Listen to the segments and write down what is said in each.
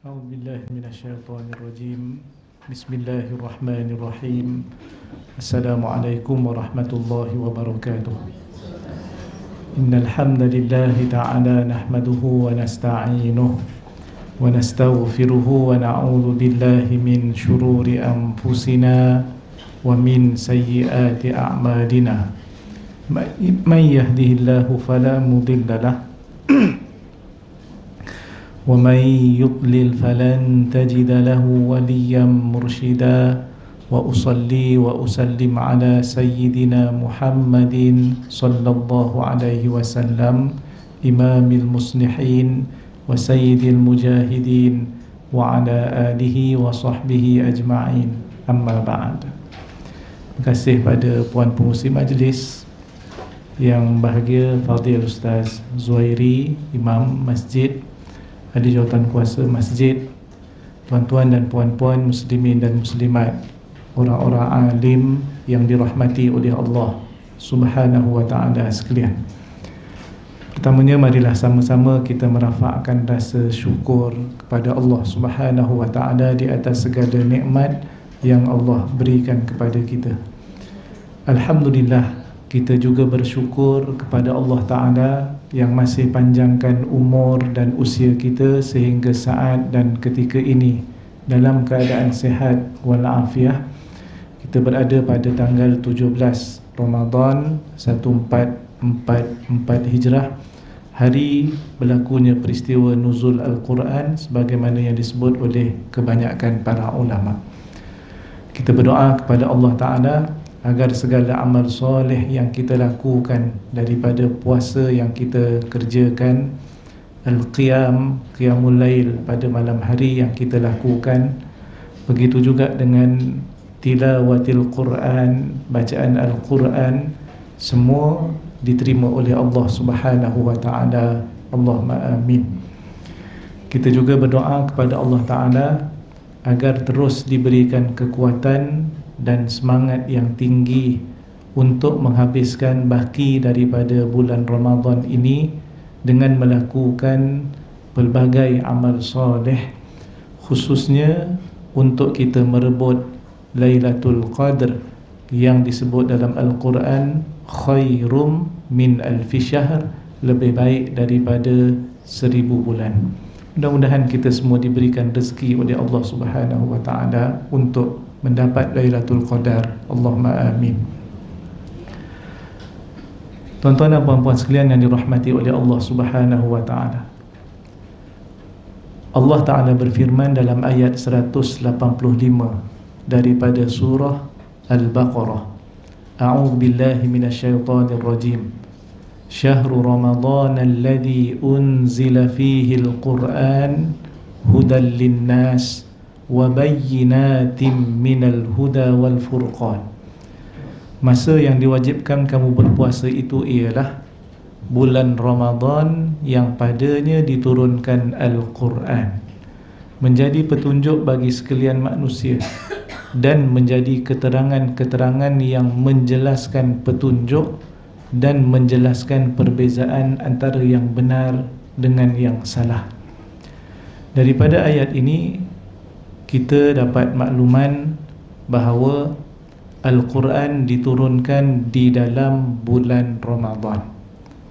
أعوذ بالله من الشيطان الرجيم. بسم الله الرحمن الرحيم. السلام عليكم ورحمة الله وبركاته. إن الحمد لله تعالى نحمده ونستعينه ونستغفره ونعوذ بالله من شرور أنفسنا ومن سيئات أعمالنا. من يهده الله فلا مضل له ومن يضلل فلن تجد له وليا مرشدا وأصلي وأسلم على سيدنا محمد صلى الله عليه وسلم إمام المصلحين وسيد المجاهدين وعلى آله وصحبه أجمعين. أما بعد. Terima kasih pada puan pengurusi majlis yang bahagia, Fadil Ustaz Zuhairi, Imam Masjid, Ahli Jawatan Kuasa Masjid, tuan-tuan dan puan-puan muslimin dan muslimat, orang-orang alim yang dirahmati oleh Allah Subhanahu wa ta'ala sekalian. Pertamanya, marilah sama-sama kita merafakkan rasa syukur kepada Allah Subhanahu wa ta'ala di atas segala nikmat yang Allah berikan kepada kita. Alhamdulillah, kita juga bersyukur kepada Allah Ta'ala yang masih panjangkan umur dan usia kita sehingga saat dan ketika ini dalam keadaan sihat walafiat. Kita berada pada tanggal 17 Ramadan 1444 Hijrah, hari berlakunya peristiwa nuzul Al-Quran sebagaimana yang disebut oleh kebanyakan para ulama. Kita berdoa kepada Allah Ta'ala agar segala amal soleh yang kita lakukan, daripada puasa yang kita kerjakan, qiyamul lail pada malam hari yang kita lakukan, begitu juga dengan tilawatil Quran, bacaan Al-Quran, semua diterima oleh Allah Subhanahu wa ta'ala. Allahumma amin. Kita juga berdoa kepada Allah Ta'ala agar terus diberikan kekuatan dan semangat yang tinggi untuk menghabiskan baki daripada bulan Ramadan ini dengan melakukan pelbagai amal soleh, khususnya untuk kita merebut Lailatul Qadr yang disebut dalam Al-Quran khairum min alfi syahr, lebih baik daripada 1000 bulan. Mudah-mudahan kita semua diberikan rezeki oleh Allah Subhanahu wa ta'ala untuk mendapat Lailatul Qadar. Allahumma amin. Tuan-tuan dan puan-puan sekalian yang dirahmati oleh Allah Subhanahu wa ta'ala, Allah Ta'ala berfirman dalam ayat 185 daripada surah Al-Baqarah, A'udzu billahi minasyaitonir rajim. Syahrul Ramadan alladzi unzila fihi al-Qur'an hudan lin-nas wa bayyinatin minal huda wal furqan. Masa yang diwajibkan kamu berpuasa itu ialah bulan Ramadan yang padanya diturunkan Al-Quran, menjadi petunjuk bagi sekalian manusia dan menjadi keterangan-keterangan yang menjelaskan petunjuk dan menjelaskan perbezaan antara yang benar dengan yang salah. Daripada ayat ini kita dapat makluman bahawa Al-Quran diturunkan di dalam bulan Ramadan.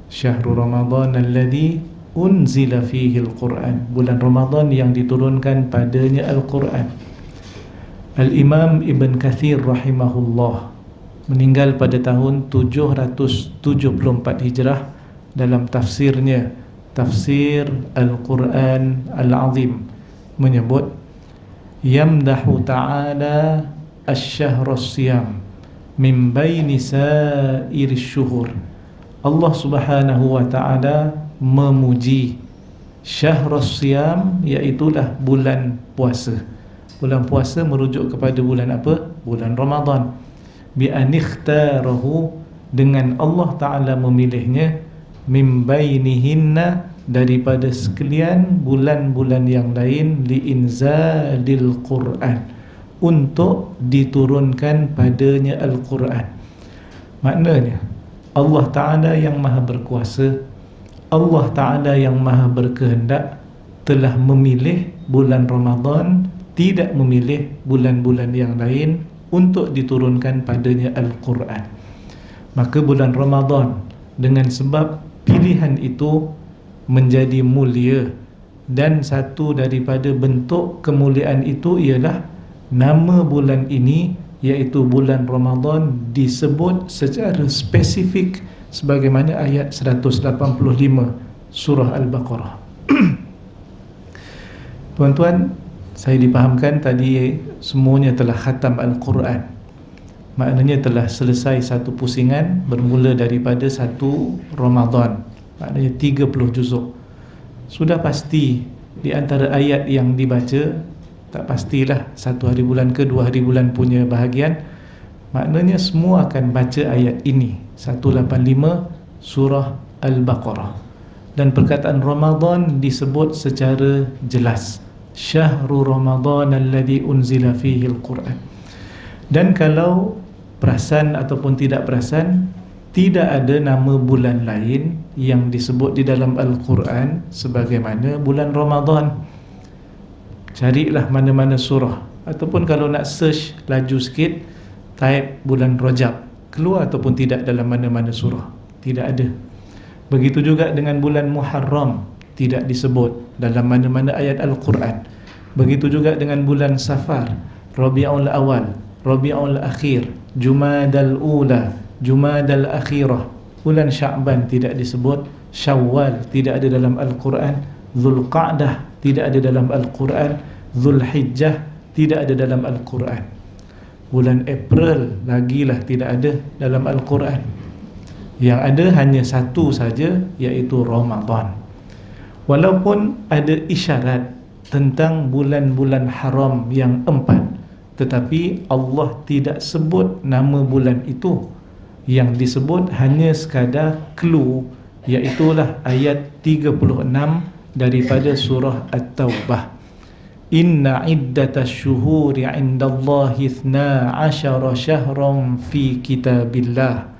Syahrul Ramadan alladzi unzila fihi al-Quran, bulan Ramadan yang diturunkan padanya Al-Quran. Al-Imam Ibn Kathir rahimahullah meninggal pada tahun 774 Hijrah. Dalam tafsirnya, Tafsir Al-Quran Al-Azim, menyebut yamdahu ta'ala asy-syahr as-siyam min baini sa'ir syuhur. Allah Subhanahu wa ta'ala memuji syahr as-siyam, iaitulah bulan puasa. Bulan puasa merujuk kepada bulan apa? Bulan Ramadan. Bi anihtarahu, dengan Allah Ta'ala memilihnya, min bainihinna, daripada sekalian bulan-bulan yang lain, liinzalil Quran, untuk diturunkan padanya Al-Quran. Maknanya Allah Ta'ala yang maha berkuasa, Allah Ta'ala yang maha berkehendak telah memilih bulan Ramadan, tidak memilih bulan-bulan yang lain untuk diturunkan padanya Al-Quran. Maka bulan Ramadan dengan sebab pilihan itu menjadi mulia, dan satu daripada bentuk kemuliaan itu ialah nama bulan ini, iaitu bulan Ramadan, disebut secara spesifik sebagaimana ayat 185 surah Al-Baqarah. Tuan-tuan, saya dipahamkan tadi semuanya telah khatam Al-Quran. Maknanya telah selesai satu pusingan bermula daripada 1 Ramadan. Maknanya 30 juzuk. Sudah pasti di antara ayat yang dibaca, tak pastilah 1 hari bulan ke 2 hari bulan punya bahagian, maknanya semua akan baca ayat ini, 185 surah Al-Baqarah. Dan perkataan Ramadan disebut secara jelas, Syahrul Ramadan alladhi unzila fihi al-Quran. Dan kalau perasan ataupun tidak perasan, tidak ada nama bulan lain yang disebut di dalam Al-Quran sebagaimana bulan Ramadan. Carilah mana-mana surah, ataupun kalau nak search laju sikit, type bulan Rajab, keluar ataupun tidak dalam mana-mana surah. Tidak ada. Begitu juga dengan bulan Muharram, tidak disebut dalam mana-mana ayat Al-Quran. Begitu juga dengan bulan Safar, Rabiul Awal, Rabiul Akhir, Jumadal Ula, Jumadal Akhirah. Bulan Sya'ban tidak disebut, Syawal tidak ada dalam Al-Quran, Zulqa'dah tidak ada dalam Al-Quran, Zulhijjah tidak ada dalam Al-Quran. Bulan April lagilah tidak ada dalam Al-Quran. Yang ada hanya satu saja, iaitu Ramadan. Walaupun ada isyarat tentang bulan-bulan haram yang 4, tetapi Allah tidak sebut nama bulan itu. Yang disebut hanya sekadar clue, iaitulah ayat 36 daripada surah At-Taubah. Inna iddatash syuhuri 'indallahi 12 syahran fi kitabillah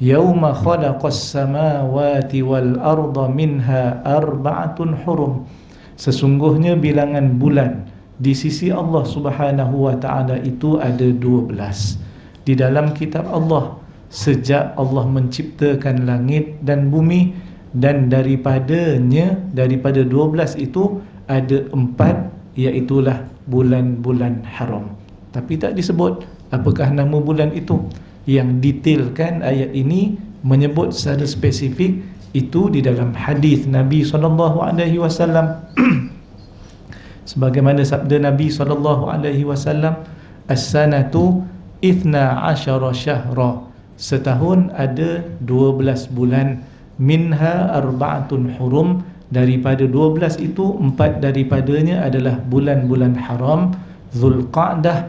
yauma khalaqas samawati wal arda minha arba'atun hurum. Sesungguhnya bilangan bulan di sisi Allah Subhanahu wa taala itu ada 12 di dalam kitab Allah sejak Allah menciptakan langit dan bumi, dan daripada 12 itu ada 4, iaitulah bulan-bulan haram. Tapi tak disebut apakah nama bulan itu. Yang detailkan ayat ini menyebut secara spesifik itu di dalam hadis Nabi SAW. Sebagaimana sabda Nabi SAW, as-sanatu 12 syahra, setahun ada 12 bulan, minha arba'atun hurum, daripada 12 itu 4 daripadanya adalah bulan-bulan haram, Zulqa'dah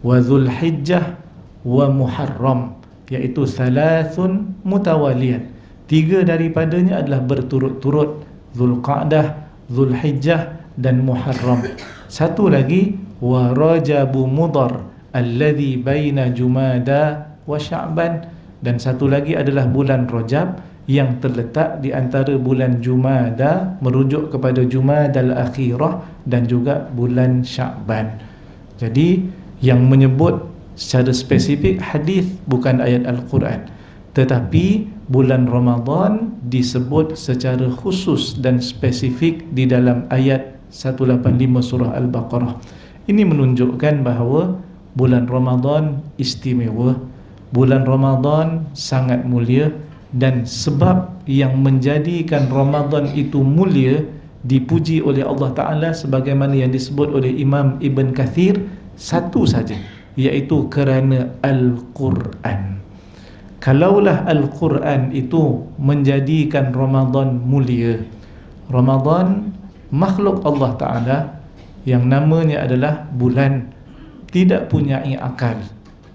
wa Zulhijjah wa Muharram, iaitu thalathun mutawaliyat. 3 daripadanya adalah berturut-turut, Zulqa'dah, Zulhijjah dan Muharram. Satu lagi, wa Rajabu Mudhar alladhi baina Jumada wa Sya'ban, dan satu lagi adalah bulan Rajab yang terletak di antara bulan Jumada merujuk kepada Jumadal Akhirah dan juga bulan Sya'ban. Jadi yang menyebut secara spesifik hadis bukan ayat Al-Quran, tetapi bulan Ramadan disebut secara khusus dan spesifik di dalam ayat 185 surah Al-Baqarah. Ini menunjukkan bahawa bulan Ramadan istimewa, bulan Ramadan sangat mulia, dan sebab yang menjadikan Ramadan itu mulia dipuji oleh Allah Ta'ala sebagaimana yang disebut oleh Imam Ibn Kathir, satu saja, iaitu kerana Al-Quran. Kalaulah Al-Quran itu menjadikan Ramadan mulia, Ramadan makhluk Allah Ta'ala yang namanya adalah bulan, tidak punya akal,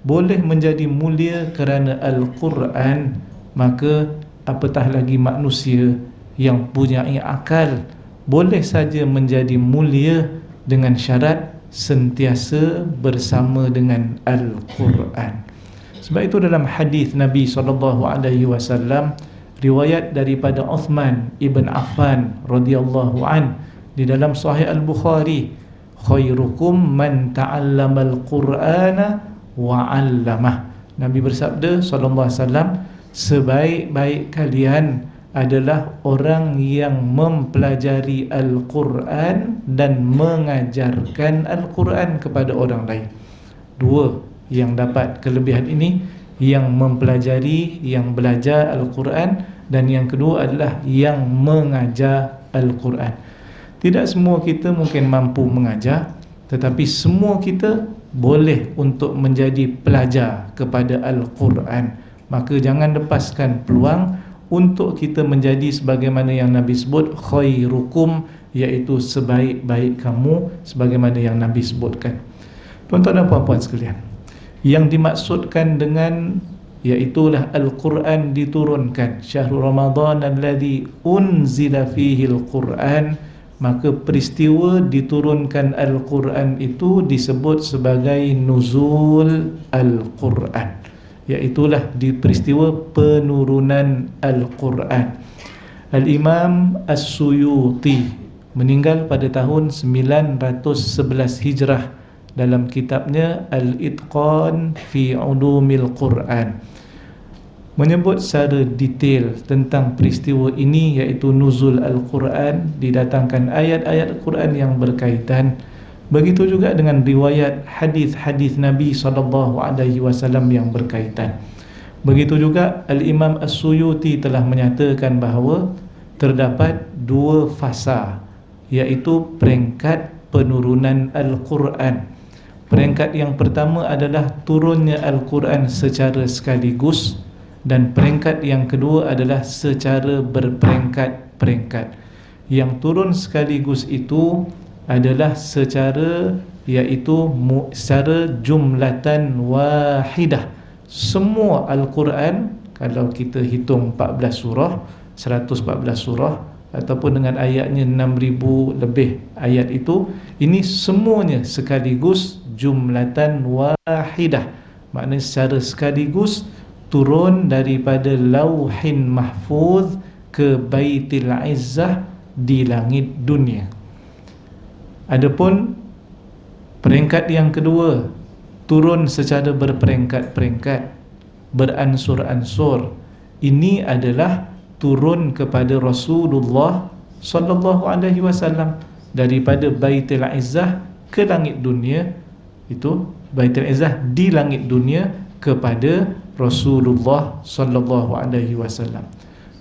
boleh menjadi mulia kerana Al-Quran, maka apatah lagi manusia yang punya akal boleh saja menjadi mulia dengan syarat sentiasa bersama dengan Al-Quran. Sebab itu dalam hadis Nabi SAW, riwayat daripada Uthman ibn Affan radhiyallahu an, di dalam Sahih Al-Bukhari, khairukum man ta'allamal Qur'ana wa 'allamah. Nabi bersabda sallallahu alaihi wasallam, sebaik-baik kalian adalah orang yang mempelajari Al-Quran dan mengajarkan Al-Quran kepada orang lain. Dua yang dapat kelebihan ini, yang mempelajari, yang belajar Al-Quran, dan yang kedua adalah yang mengajar Al-Quran. Tidak semua kita mungkin mampu mengajar, tetapi semua kita boleh untuk menjadi pelajar kepada Al-Quran. Maka jangan lepaskan peluang untuk kita menjadi sebagaimana yang Nabi sebut, khairukum, iaitu sebaik-baik kamu, sebagaimana yang Nabi sebutkan. Tuan-tuan dan puan-puan sekalian, yang dimaksudkan dengan iaitulah Al-Quran diturunkan, syahrul Ramadan alladhi unzila fihi Al-Quran, maka peristiwa diturunkan Al-Quran itu disebut sebagai nuzul Al-Quran, iaitulah di peristiwa penurunan Al-Quran. Al-Imam As-Suyuti meninggal pada tahun 911 Hijrah dalam kitabnya Al-Itqan fi Ulumil Quran menyebut secara detail tentang peristiwa ini, iaitu nuzul Al-Quran, didatangkan ayat-ayat Al-Quran yang berkaitan. Begitu juga dengan riwayat hadis-hadis Nabi SAW yang berkaitan. Begitu juga Al-Imam As-Suyuti telah menyatakan bahawa terdapat dua fasa, iaitu peringkat penurunan Al-Quran. Peringkat yang pertama adalah turunnya Al-Quran secara sekaligus, dan peringkat yang kedua adalah secara berperingkat-peringkat. Yang turun sekaligus itu adalah secara jumlatan wahidah. Semua Al-Quran, kalau kita hitung 14 surah, 114 surah, ataupun dengan ayatnya 6,000 lebih ayat itu, ini semuanya sekaligus jumlatan wahidah. Maknanya secara sekaligus turun daripada Lauhin Mahfuz ke Baitul Izzah di langit dunia. Adapun peringkat yang kedua, turun secara berperingkat-peringkat, beransur-ansur. Ini adalah turun kepada Rasulullah sallallahu alaihi wasallam daripada Baitul Izzah ke langit dunia. Itu Baitul Izzah di langit dunia kepada Rasulullah sallallahu alaihi wasallam,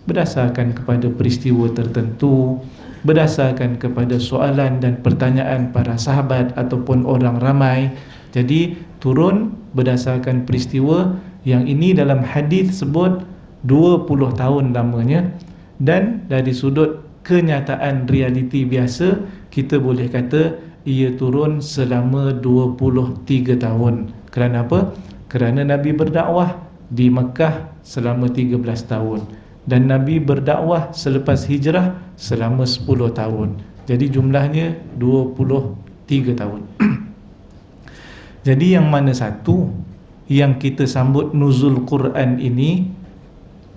berdasarkan kepada peristiwa tertentu, berdasarkan kepada soalan dan pertanyaan para sahabat ataupun orang ramai. Jadi turun berdasarkan peristiwa yang ini dalam hadis sebut 20 tahun lamanya, dan dari sudut kenyataan realiti biasa kita boleh kata ia turun selama 23 tahun. Kerana apa? Kerana Nabi berdakwah di Mekah selama 13 tahun, dan Nabi berdakwah selepas hijrah selama 10 tahun. Jadi jumlahnya 23 tahun. Jadi yang mana satu yang kita sambut nuzul Quran ini,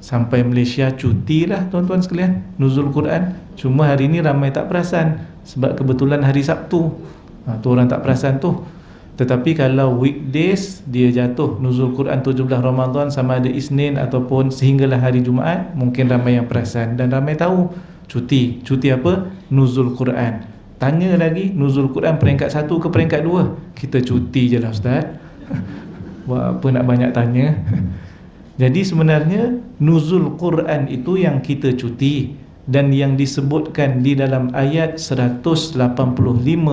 sampai Malaysia cutilah tuan-tuan sekalian nuzul Quran. Cuma hari ini ramai tak perasan sebab kebetulan hari Sabtu. Tu orang tak perasan tu. Tetapi kalau weekdays dia jatuh nuzul Quran 17 Ramadan, sama ada Isnin ataupun sehinggalah hari Jumaat, mungkin ramai yang perasan dan ramai tahu cuti. Cuti apa? Nuzul Quran. Tanya lagi nuzul Quran peringkat 1 ke peringkat 2, kita cuti je lah Ustaz. Buat apa nak banyak tanya. Jadi sebenarnya nuzul Quran itu yang kita cuti, dan yang disebutkan di dalam ayat 185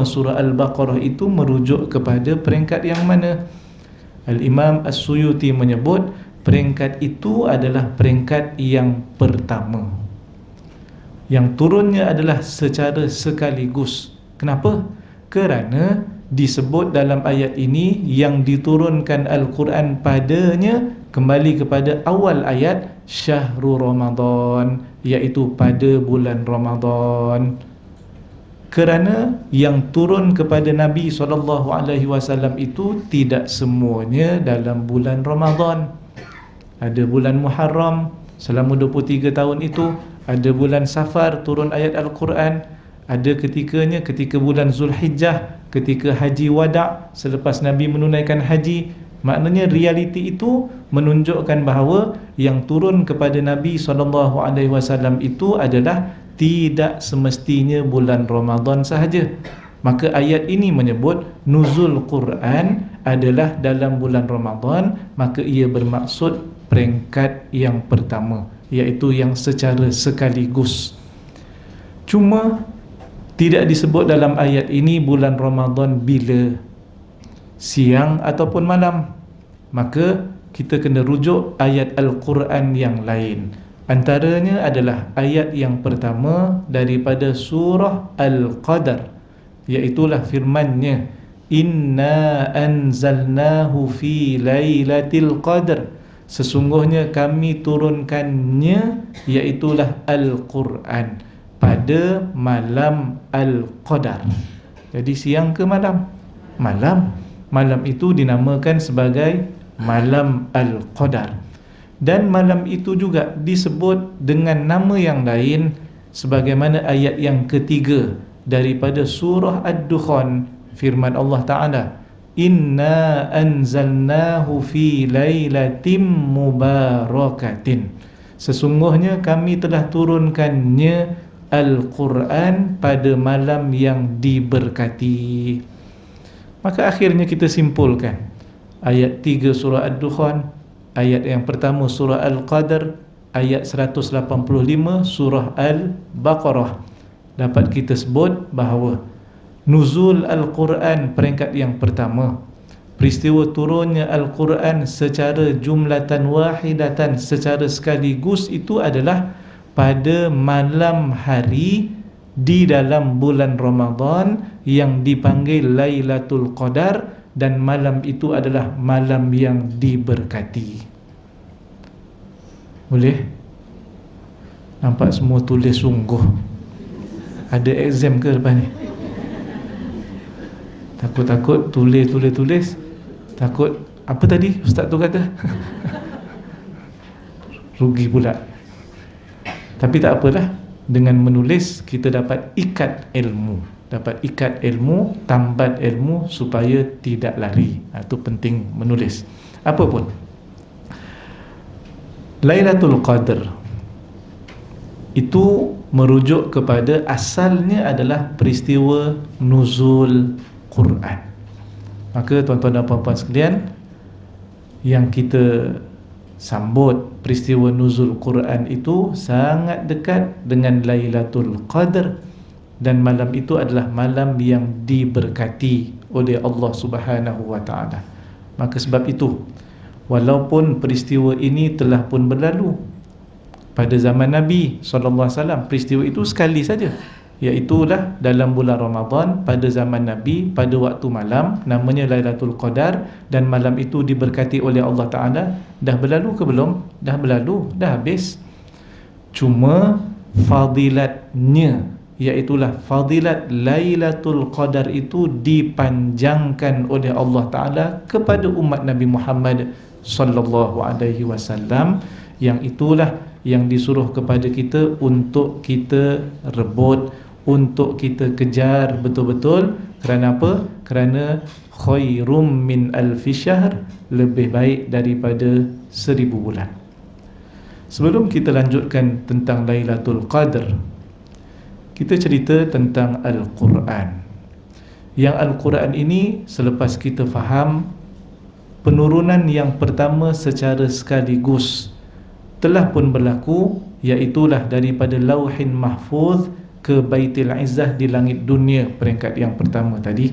surah Al-Baqarah itu merujuk kepada peringkat yang mana? Al-Imam As-Suyuti menyebut peringkat itu adalah peringkat yang pertama, yang turunnya adalah secara sekaligus. Kenapa? Kerana disebut dalam ayat ini yang diturunkan Al-Quran padanya kembali kepada awal ayat Syahrul Ramadan, iaitu pada bulan Ramadan. Kerana yang turun kepada Nabi SAW itu tidak semuanya dalam bulan Ramadan. Ada bulan Muharram selama 23 tahun itu, ada bulan Safar turun ayat Al-Quran, Ada ketikanya ketika bulan Zulhijjah, ketika haji wada', selepas Nabi menunaikan haji. Maknanya realiti itu menunjukkan bahawa yang turun kepada Nabi SAW itu adalah tidak semestinya bulan Ramadan sahaja. Maka ayat ini menyebut nuzul Quran adalah dalam bulan Ramadan, maka ia bermaksud peringkat yang pertama, iaitu yang secara sekaligus. Cuma tidak disebut dalam ayat ini bulan Ramadan bila, siang ataupun malam. Maka kita kena rujuk ayat Al-Quran yang lain. Antaranya adalah ayat yang pertama daripada surah Al-Qadar, iaitulah firman-Nya, inna anzalnahu fi lailatul qadar, sesungguhnya kami turunkannya, iaitulah Al-Quran, pada malam Al-Qadar. Jadi siang ke malam? Malam. Malam itu dinamakan sebagai malam Al-Qadar. Dan malam itu juga disebut dengan nama yang lain, sebagaimana ayat yang ketiga daripada surah Ad-Dukhan, firman Allah Ta'ala, inna anzalnahu fi lailatim mubarakatin, sesungguhnya kami telah turunkannya Al-Quran pada malam yang diberkati. Maka akhirnya kita simpulkan ayat 3 surah Ad-Dukhan, ayat yang pertama surah Al-Qadar, ayat 185 surah Al-Baqarah, dapat kita sebut bahawa nuzul Al-Quran peringkat yang pertama, peristiwa turunnya Al-Quran secara jumlatan wahidatan, secara sekaligus, itu adalah pada malam hari di dalam bulan Ramadan yang dipanggil Lailatul Qadar, dan malam itu adalah malam yang diberkati. Boleh? Nampak semua tulis sungguh. Ada exam ke lepas ni? Takut-takut tulis. Takut apa tadi ustaz tu kata? Rugi pula. Tapi tak apalah, dengan menulis kita dapat ikat ilmu, tambat ilmu supaya tidak lari. Itu penting menulis. Apapun, Lailatul Qadar itu merujuk kepada asalnya adalah peristiwa nuzul Quran. Maka tuan-tuan dan puan-puan sekalian, yang kita sambut peristiwa nuzul Quran itu sangat dekat dengan Lailatul Qadar, dan malam itu adalah malam yang diberkati oleh Allah Subhanahu wa taala. Maka sebab itu, walaupun peristiwa ini telah pun berlalu pada zaman Nabi SAW, peristiwa itu sekali saja, iaitulah dalam bulan Ramadan pada zaman Nabi, pada waktu malam, namanya Lailatul Qadar, dan malam itu diberkati oleh Allah Ta'ala. Dah berlalu ke belum? Dah berlalu, dah habis. Cuma fadilatnya, iaitulah fadilat Lailatul Qadar itu dipanjangkan oleh Allah Ta'ala kepada umat Nabi Muhammad sallallahu alaihi wasallam, yang itulah yang disuruh kepada kita untuk kita rebut, untuk kita kejar betul-betul. Kerana apa? Kerana khairum min alfi syahr, lebih baik daripada 1000 bulan. Sebelum kita lanjutkan tentang Lailatul Qadar, kita cerita tentang Al-Quran. Yang Al-Quran ini, selepas kita faham penurunan yang pertama secara sekaligus telah pun berlaku, iaitulah daripada Lauhin Mahfuz ke Baitul Izzah di langit dunia, peringkat yang pertama tadi.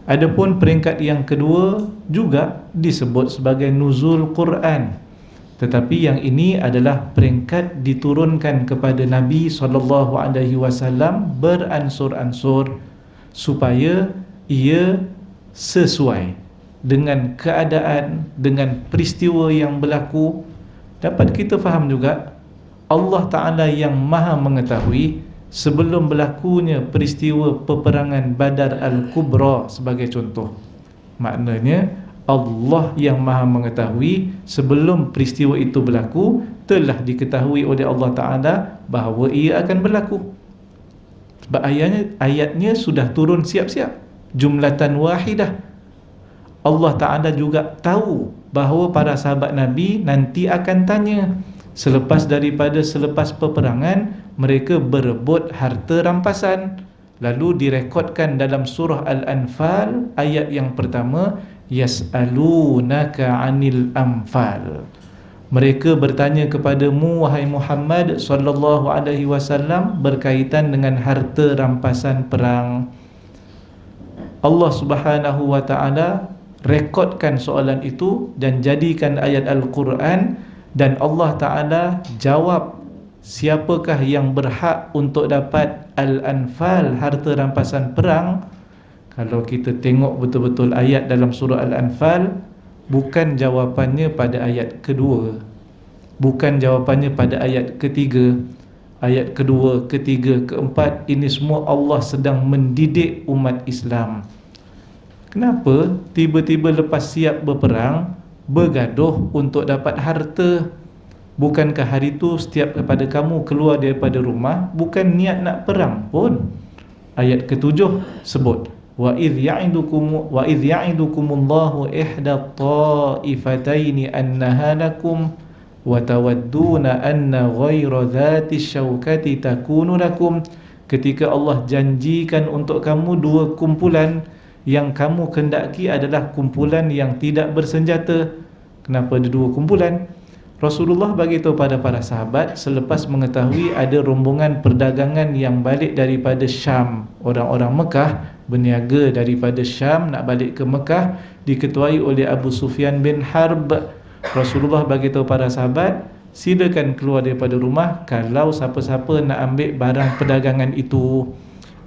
Adapun peringkat yang kedua juga disebut sebagai nuzul Quran, tetapi yang ini adalah peringkat diturunkan kepada Nabi SAW beransur-ansur, supaya ia sesuai dengan keadaan, dengan peristiwa yang berlaku. Dapat kita faham juga, Allah Ta'ala yang maha mengetahui sebelum berlakunya peristiwa peperangan Badar Al-Kubra sebagai contoh. Maknanya Allah yang maha mengetahui sebelum peristiwa itu berlaku, telah diketahui oleh Allah Ta'ala bahawa ia akan berlaku. Sebab ayatnya sudah turun siap-siap, jumlatan wahidah. Allah Ta'ala juga tahu bahawa para sahabat Nabi nanti akan tanya selepas peperangan mereka berebut harta rampasan. Lalu direkodkan dalam surah Al-Anfal ayat yang pertama, yas'alunaka 'anil anfal. Mereka bertanya kepadamu wahai Muhammad sallallahu alaihi wasallam berkaitan dengan harta rampasan perang. Allah Subhanahu wa taala rekodkan soalan itu dan jadikan ayat Al-Quran, dan Allah Ta'ala jawab siapakah yang berhak untuk dapat Al-Anfal, harta rampasan perang. Kalau kita tengok betul-betul ayat dalam surah Al-Anfal, bukan jawapannya pada ayat kedua, bukan jawapannya pada ayat ketiga. Ayat kedua, ketiga, keempat, ini semua Allah sedang mendidik umat Islam. Kenapa tiba-tiba lepas siap berperang bergaduh untuk dapat harta? Bukankah hari itu setiap daripada kamu keluar daripada rumah bukan niat nak perang pun? Ayat ketujuh sebut wa idh ya'idukumullahu ihda ta'ifataini annaha lakum wa tawadduna anna ghayra dhati syaukati takunu lakum. Ketika Allah janjikan untuk kamu dua kumpulan, yang kamu kendaki adalah kumpulan yang tidak bersenjata. Kenapa ada dua kumpulan? Rasulullah bagi tahu pada para sahabat selepas mengetahui ada rombongan perdagangan yang balik daripada Syam. Orang-orang Mekah berniaga daripada Syam nak balik ke Mekah, diketuai oleh Abu Sufyan bin Harb. Rasulullah bagi tahu para sahabat, silakan keluar daripada rumah kalau siapa-siapa nak ambil barang perdagangan itu.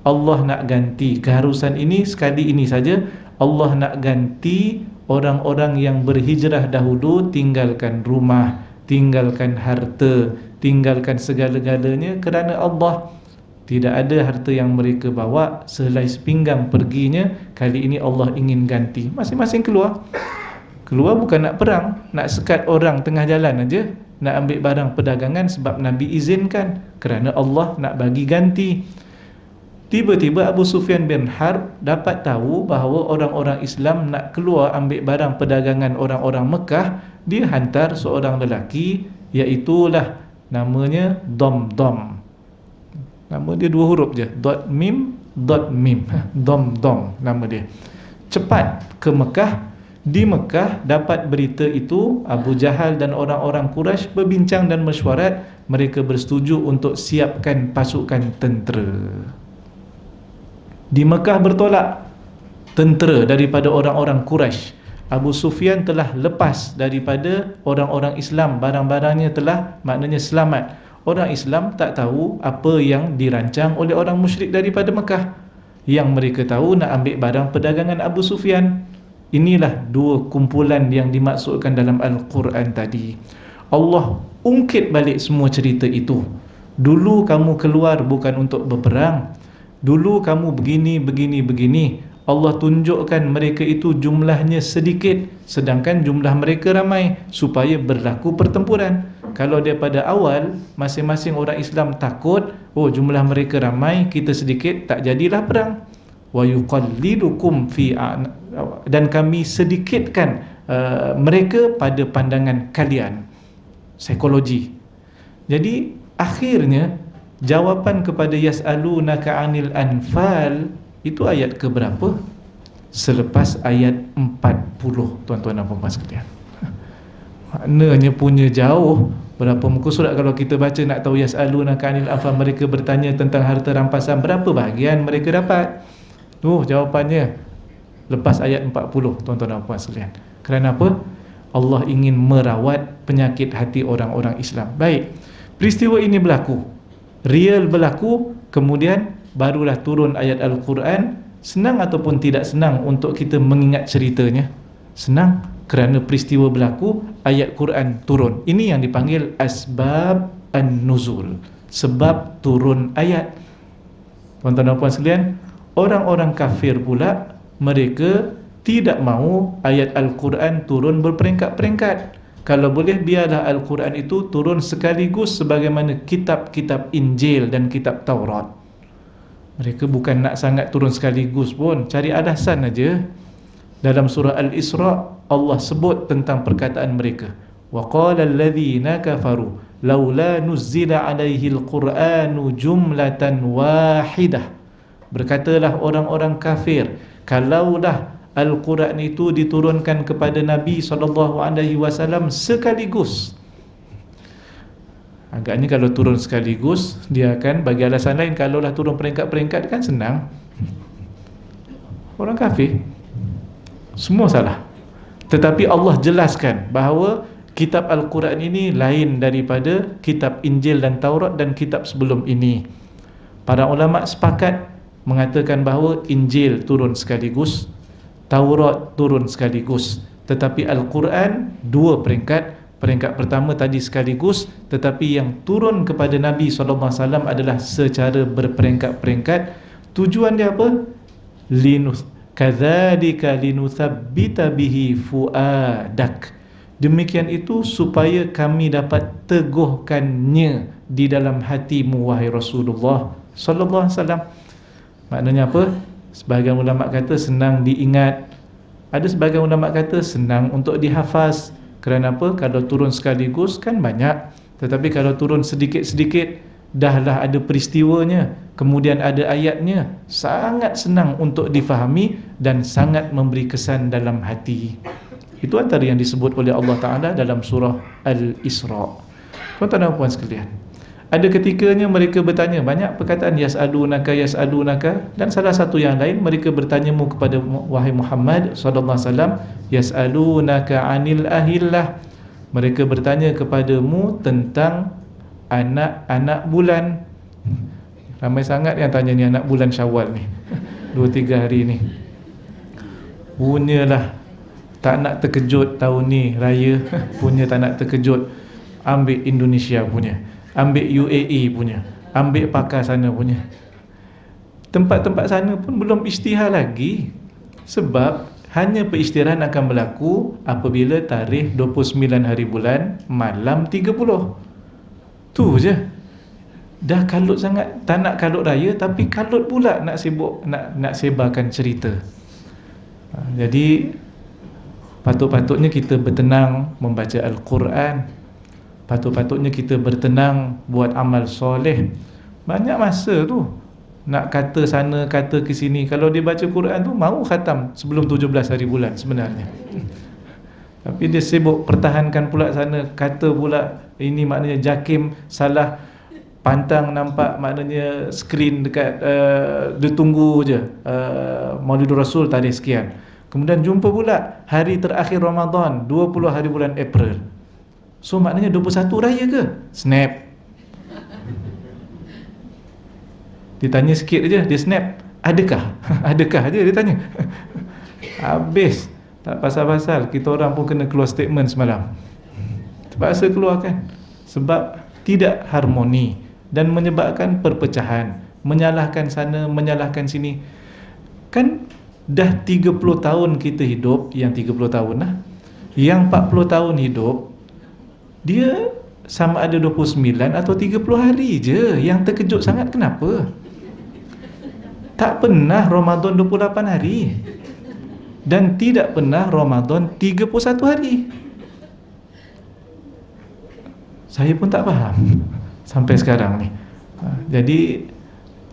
Allah nak ganti keharusan ini sekali ini saja. Allah nak ganti orang-orang yang berhijrah dahulu, tinggalkan rumah, tinggalkan harta, tinggalkan segala-galanya kerana Allah. Tidak ada harta yang mereka bawa sehelai sepinggang perginya. Kali ini Allah ingin ganti. Masing-masing keluar. Keluar bukan nak perang, nak sekat orang tengah jalan aja, nak ambil barang perdagangan sebab Nabi izinkan, kerana Allah nak bagi ganti. Tiba-tiba Abu Sufyan bin Harb dapat tahu bahawa orang-orang Islam nak keluar ambil barang perdagangan orang-orang Mekah. Dia hantar seorang lelaki, iaitulah namanya Dom. Nama dia dua huruf je, dot mim, Dom nama dia. Cepat ke Mekah. Di Mekah dapat berita itu, Abu Jahal dan orang-orang Quraisy berbincang dan mesyuarat. Mereka bersetuju untuk siapkan pasukan tentera. Di Mekah bertolak tentera daripada orang-orang Quraisy. Abu Sufyan telah lepas daripada orang-orang Islam, barang-barangnya telah maknanya selamat. Orang Islam tak tahu apa yang dirancang oleh orang musyrik daripada Mekah. Yang mereka tahu nak ambil barang perdagangan Abu Sufyan. Inilah dua kumpulan yang dimaksudkan dalam Al-Quran tadi. Allah ungkit balik semua cerita itu. Dulu kamu keluar bukan untuk berperang, dulu kamu begini. Allah tunjukkan mereka itu jumlahnya sedikit, sedangkan jumlah mereka ramai, supaya berlaku pertempuran. Kalau daripada awal masing-masing orang Islam takut, oh jumlah mereka ramai, kita sedikit, tak jadilah perang. Wa yuqallilukum fi, dan kami sedikitkan mereka pada pandangan kalian. Psikologi. Jadi akhirnya jawapan kepada yas'alunaka 'anil anfal itu ayat ke berapa? Selepas ayat 40, tuan-tuan dan puan-puan sekalian. Maknanya punya jauh. Berapa muka surat kalau kita baca nak tahu yas'alunaka 'anil anfal, mereka bertanya tentang harta rampasan, berapa bahagian mereka dapat? Jawapannya lepas ayat 40, tuan-tuan dan puan sekalian. Kerana apa? Allah ingin merawat penyakit hati orang-orang Islam. Baik, peristiwa ini berlaku, real berlaku, kemudian barulah turun ayat Al-Quran. Senang ataupun tidak senang untuk kita mengingat ceritanya? Senang, kerana peristiwa berlaku, ayat Quran turun. Ini yang dipanggil asbab an-nuzul, sebab turun ayat. Tuan-tuan dan puan sekalian, orang-orang kafir pula, mereka tidak mahu ayat Al-Quran turun berperingkat-peringkat. Kalau boleh biarlah Al-Quran itu turun sekaligus sebagaimana kitab-kitab Injil dan kitab Taurat. Mereka bukan nak sangat turun sekaligus pun, cari alasan aja. Dalam surah Al-Isra Allah sebut tentang perkataan mereka. Wa qala alladhina kafaru laula nuzzila alaihi al-Qur'anu jumlatan wahidah. Berkatalah orang-orang kafir, kalaulah Al-Quran itu diturunkan kepada Nabi SAW sekaligus. Agaknya kalau turun sekaligus, dia akan bagi alasan lain. Kalaulah turun peringkat-peringkat kan senang. Orang kafir semua salah. Tetapi Allah jelaskan bahawa kitab Al-Quran ini lain daripada kitab Injil dan Taurat dan kitab sebelum ini. Para ulama sepakat mengatakan bahawa Injil turun sekaligus, Taurat turun sekaligus, tetapi Al-Quran dua peringkat. Peringkat pertama tadi sekaligus, tetapi yang turun kepada Nabi SAW adalah secara berperingkat-peringkat. Tujuan dia apa? Kadzalika linutsabbita bihi fuadak. Demikian itu supaya kami dapat teguhkannya di dalam hatimu wahai Rasulullah sallallahu alaihi wasallam. Maknanya apa? Sebahagian ulama kata senang diingat, ada sebahagian ulama kata senang untuk dihafaz. Kerana apa? Kalau turun sekaligus kan banyak, tetapi kalau turun sedikit-sedikit, dahlah ada peristiwanya, kemudian ada ayatnya, sangat senang untuk difahami dan sangat memberi kesan dalam hati. Itu antara yang disebut oleh Allah Ta'ala dalam surah Al-Isra. Tuan-tuan dan puan sekalian, ada ketikanya mereka bertanya, banyak perkataan yas'alunaka, yas'alunaka, dan salah satu yang lain mereka bertanyamu kepada wahai Muhammad sallallahu alaihi wasallam, yas'alunaka 'anil ahillah. Mereka bertanya kepadamu tentang anak-anak bulan. Ramai sangat yang tanya ni anak bulan Syawal ni. 2-3 hari ni. Punyalah tak nak terkejut tahun ni raya, punya tak nak terkejut, ambil Indonesia punya, ambil UAE punya, ambil pakar sana punya. Tempat-tempat sana pun belum isytihar lagi. Sebab hanya perisytiharan akan berlaku apabila tarikh 29 hari bulan malam 30. Tu je. Dah kalut sangat, tak nak kalut raya, tapi kalut pula nak sibuk, nak sebarkan cerita. Jadi patut-patutnya kita bertenang membaca Al-Quran. Patut-patutnya kita bertenang buat amal soleh. Banyak masa tu nak kata sana, kata ke sini. Kalau dia baca Quran tu mau khatam sebelum 17 hari bulan sebenarnya. Tapi dia sibuk pertahankan pula sana, kata pula ini maknanya JAKIM salah pantang, nampak maknanya skrin dekat dia tunggu je Maulidur Rasul tarikh sekian. Kemudian jumpa pula hari terakhir Ramadan 20 hari bulan April. So maknanya 21 raya ke? Snap. Ditanya sikit aja, dia snap. Adakah? Adakah aja dia tanya. Habis. Tak pasal-pasal, kita orang pun kena keluar statement semalam. Terpaksa keluarkan. Sebab tidak harmoni dan menyebabkan perpecahan, menyalahkan sana, menyalahkan sini. Kan dah 30 tahun kita hidup, yang 30 tahun lah, yang 40 tahun hidup, dia sama ada 29 atau 30 hari je. Yang terkejut sangat kenapa? Tak pernah Ramadan 28 hari. Dan tidak pernah Ramadan 31 hari. Saya pun tak faham sampai sekarang ni. Jadi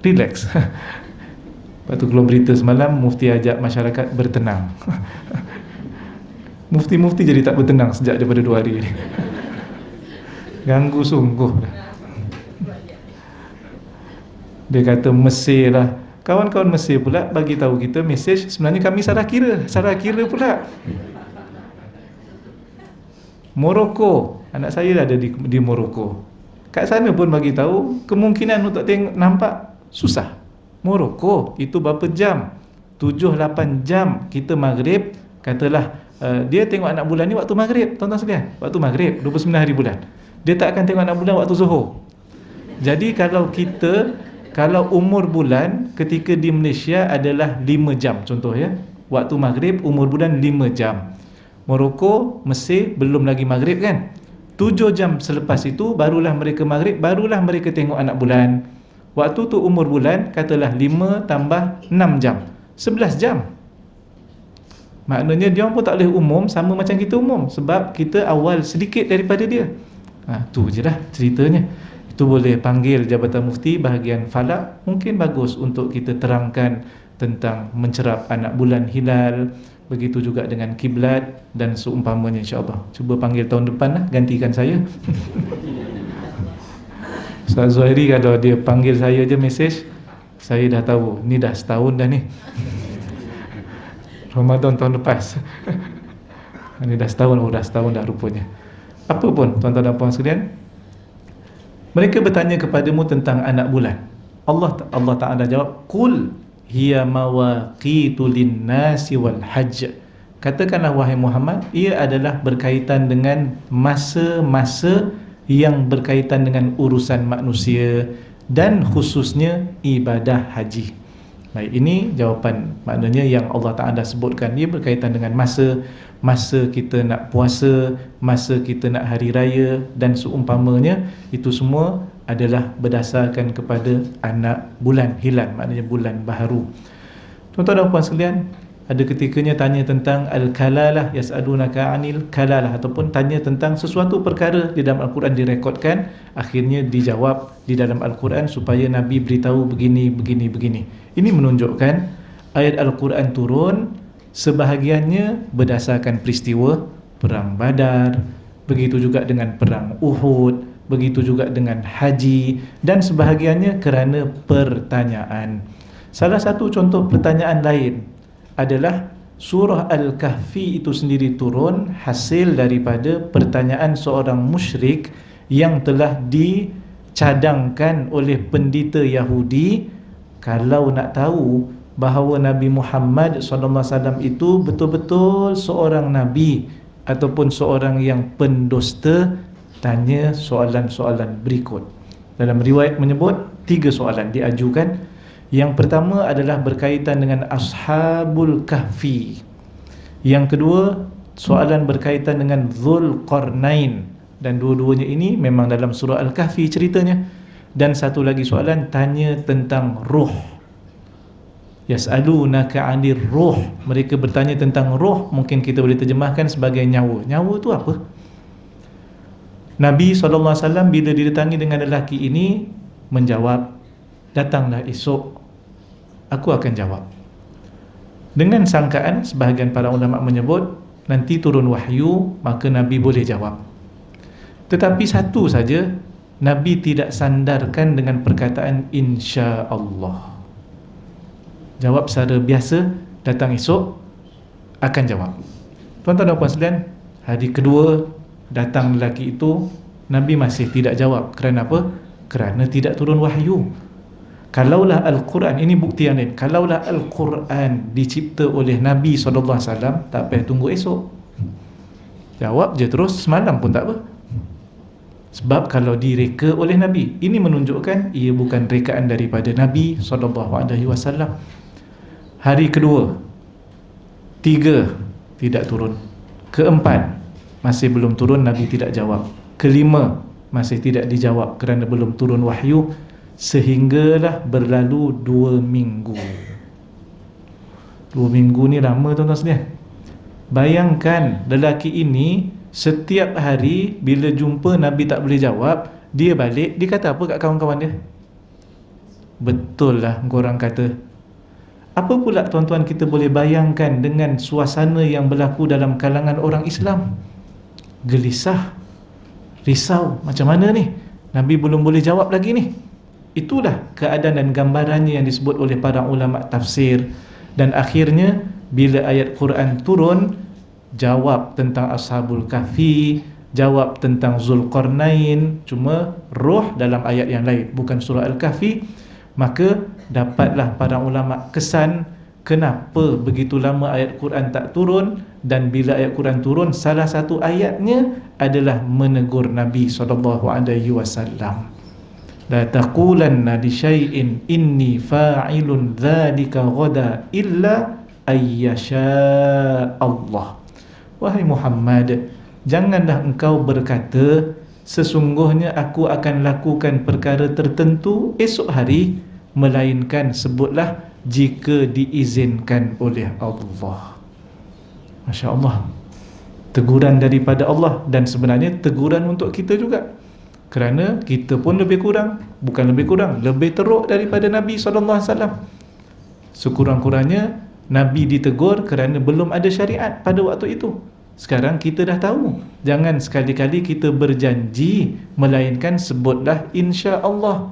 relax. Lepas tu keluar berita semalam, Mufti ajak masyarakat bertenang. Mufti-mufti jadi tak bertenang sejak daripada 2 hari ni. Ganggu sungguh. Dia kata Mesir lah. Kawan-kawan Mesir pula bagi tahu kita mesej, sebenarnya kami salah kira pula. Morocco, anak saya ada di Morocco. Kat sana pun bagi tahu kemungkinan untuk tengok nampak susah. Morocco itu berapa jam? 7-8 jam kita maghrib, katalah dia tengok anak bulan ni waktu maghrib, tuan-tuan sekalian, waktu maghrib 29 hari bulan. Dia tak akan tengok anak bulan waktu zuhur. Jadi kalau umur bulan ketika di Malaysia adalah 5 jam contoh ya. Waktu maghrib umur bulan 5 jam. Morocco, Mesir belum lagi maghrib kan. 7 jam selepas itu barulah mereka maghrib, barulah mereka tengok anak bulan. Waktu tu umur bulan, katalah 5 tambah 6 jam, 11 jam. Maknanya dia pun tak boleh umum sama macam kita umum, sebab kita awal sedikit daripada dia. Tu je lah ceritanya. Itu boleh panggil Jabatan Mufti bahagian falak, mungkin bagus untuk kita terangkan tentang mencerap anak bulan hilal. Begitu juga dengan kiblat dan seumpamanya, insya-Allah. Cuba panggil tahun depan lah, gantikan saya. Ustaz Zuhairi kalau dia panggil saya je mesej, saya dah tahu ni dah setahun dah ni. Ramadan tahun lepas. Ini dah setahun, dah setahun dah rupanya. Apa pun tuan-tuan dan puan sekalian, mereka bertanya kepadamu tentang anak bulan. Allah Ta'ala jawab, qul hiya mawaqitu lin-nasi wal hajj. Katakanlah wahai Muhammad, ia adalah berkaitan dengan masa-masa yang berkaitan dengan urusan manusia dan khususnya ibadah haji. Baik, ini jawapan. Maknanya yang Allah Ta'ala sebutkan, ia berkaitan dengan masa kita nak puasa, masa kita nak hari raya dan seumpamanya. Itu semua adalah berdasarkan kepada anak bulan hilal, maknanya bulan baharu. Tuan-tuan dan puan sekalian, ada ketikanya tanya tentang al-kalalah, yas'alunaka 'anil kalalah, ataupun tanya tentang sesuatu perkara di dalam Al-Quran direkodkan, akhirnya dijawab di dalam Al-Quran supaya Nabi beritahu begini. Ini menunjukkan ayat Al-Quran turun sebahagiannya berdasarkan peristiwa perang Badar, begitu juga dengan perang Uhud, begitu juga dengan haji, dan sebahagiannya kerana pertanyaan. Salah satu contoh pertanyaan lain adalah surah Al-Kahfi itu sendiri turun hasil daripada pertanyaan seorang musyrik yang telah dicadangkan oleh pendeta Yahudi. Kalau nak tahu bahawa Nabi Muhammad SAW itu betul-betul seorang Nabi ataupun seorang yang pendusta, tanya soalan-soalan berikut. Dalam riwayat menyebut 3 soalan diajukan. Yang pertama adalah berkaitan dengan Ashabul Kahfi. Yang kedua, soalan berkaitan dengan Zulqarnain, dan dua-duanya ini memang dalam surah Al-Kahfi ceritanya. Dan satu lagi soalan tanya tentang ruh. Yas'alunaka 'anir ruh. Mereka bertanya tentang ruh, mungkin kita boleh terjemahkan sebagai nyawa. Nyawa tu apa? Nabi SAW bila didatangi dengan lelaki ini menjawab, datanglah esok, aku akan jawab. Dengan sangkaan sebahagian para ulama menyebut nanti turun wahyu, maka Nabi boleh jawab. Tetapi satu saja, Nabi tidak sandarkan dengan perkataan insya-Allah. Jawab secara biasa, datang esok akan jawab. Tuan-tuan dan puan sekalian, hari kedua datang lelaki itu, Nabi masih tidak jawab. Kerana apa? Kerana tidak turun wahyu. Kalaulah Al-Quran, ini bukti yang lain, kalaulah Al-Quran dicipta oleh Nabi SAW, tak payah tunggu esok, jawab je terus semalam pun tak apa. Sebab kalau direka oleh Nabi, ini menunjukkan ia bukan rekaan daripada Nabi SAW. Hari kedua, 3 tidak turun. Keempat, masih belum turun, Nabi tidak jawab. Kelima, masih tidak dijawab kerana belum turun wahyu. Sehinggalah berlalu 2 minggu. 2 minggu ni lama tuan-tuan sekalian. Bayangkan lelaki ini setiap hari bila jumpa Nabi tak boleh jawab, dia balik, dia kata apa kat kawan-kawan dia? Betul lah korang kata. Apa pula tuan-tuan kita boleh bayangkan dengan suasana yang berlaku dalam kalangan orang Islam? Gelisah, risau, macam mana ni? Nabi belum boleh jawab lagi ni. Itulah keadaan dan gambarannya yang disebut oleh para ulama tafsir. Dan akhirnya bila ayat Quran turun, jawab tentang Ashabul Kahfi, jawab tentang Zulqarnain, cuma roh dalam ayat yang lain, bukan surah Al-Kahfi. Maka dapatlah para ulama kesan kenapa begitu lama ayat Quran tak turun. Dan bila ayat Quran turun, salah satu ayatnya adalah menegur Nabi SAW. La taqulanna li syai'in inni fa'ilun dzalika ghada illa ayyasha Allah. Wahai Muhammad, janganlah engkau berkata sesungguhnya aku akan lakukan perkara tertentu esok hari, melainkan sebutlah jika diizinkan oleh Allah. Masya Allah, teguran daripada Allah, dan sebenarnya teguran untuk kita juga, kerana kita pun lebih kurang, bukan lebih kurang, lebih teruk daripada Nabi SAW. Sekurang-kurangnya Nabi ditegur kerana belum ada syariat pada waktu itu. Sekarang kita dah tahu. Jangan sekali-kali kita berjanji, melainkan sebutlah insya Allah.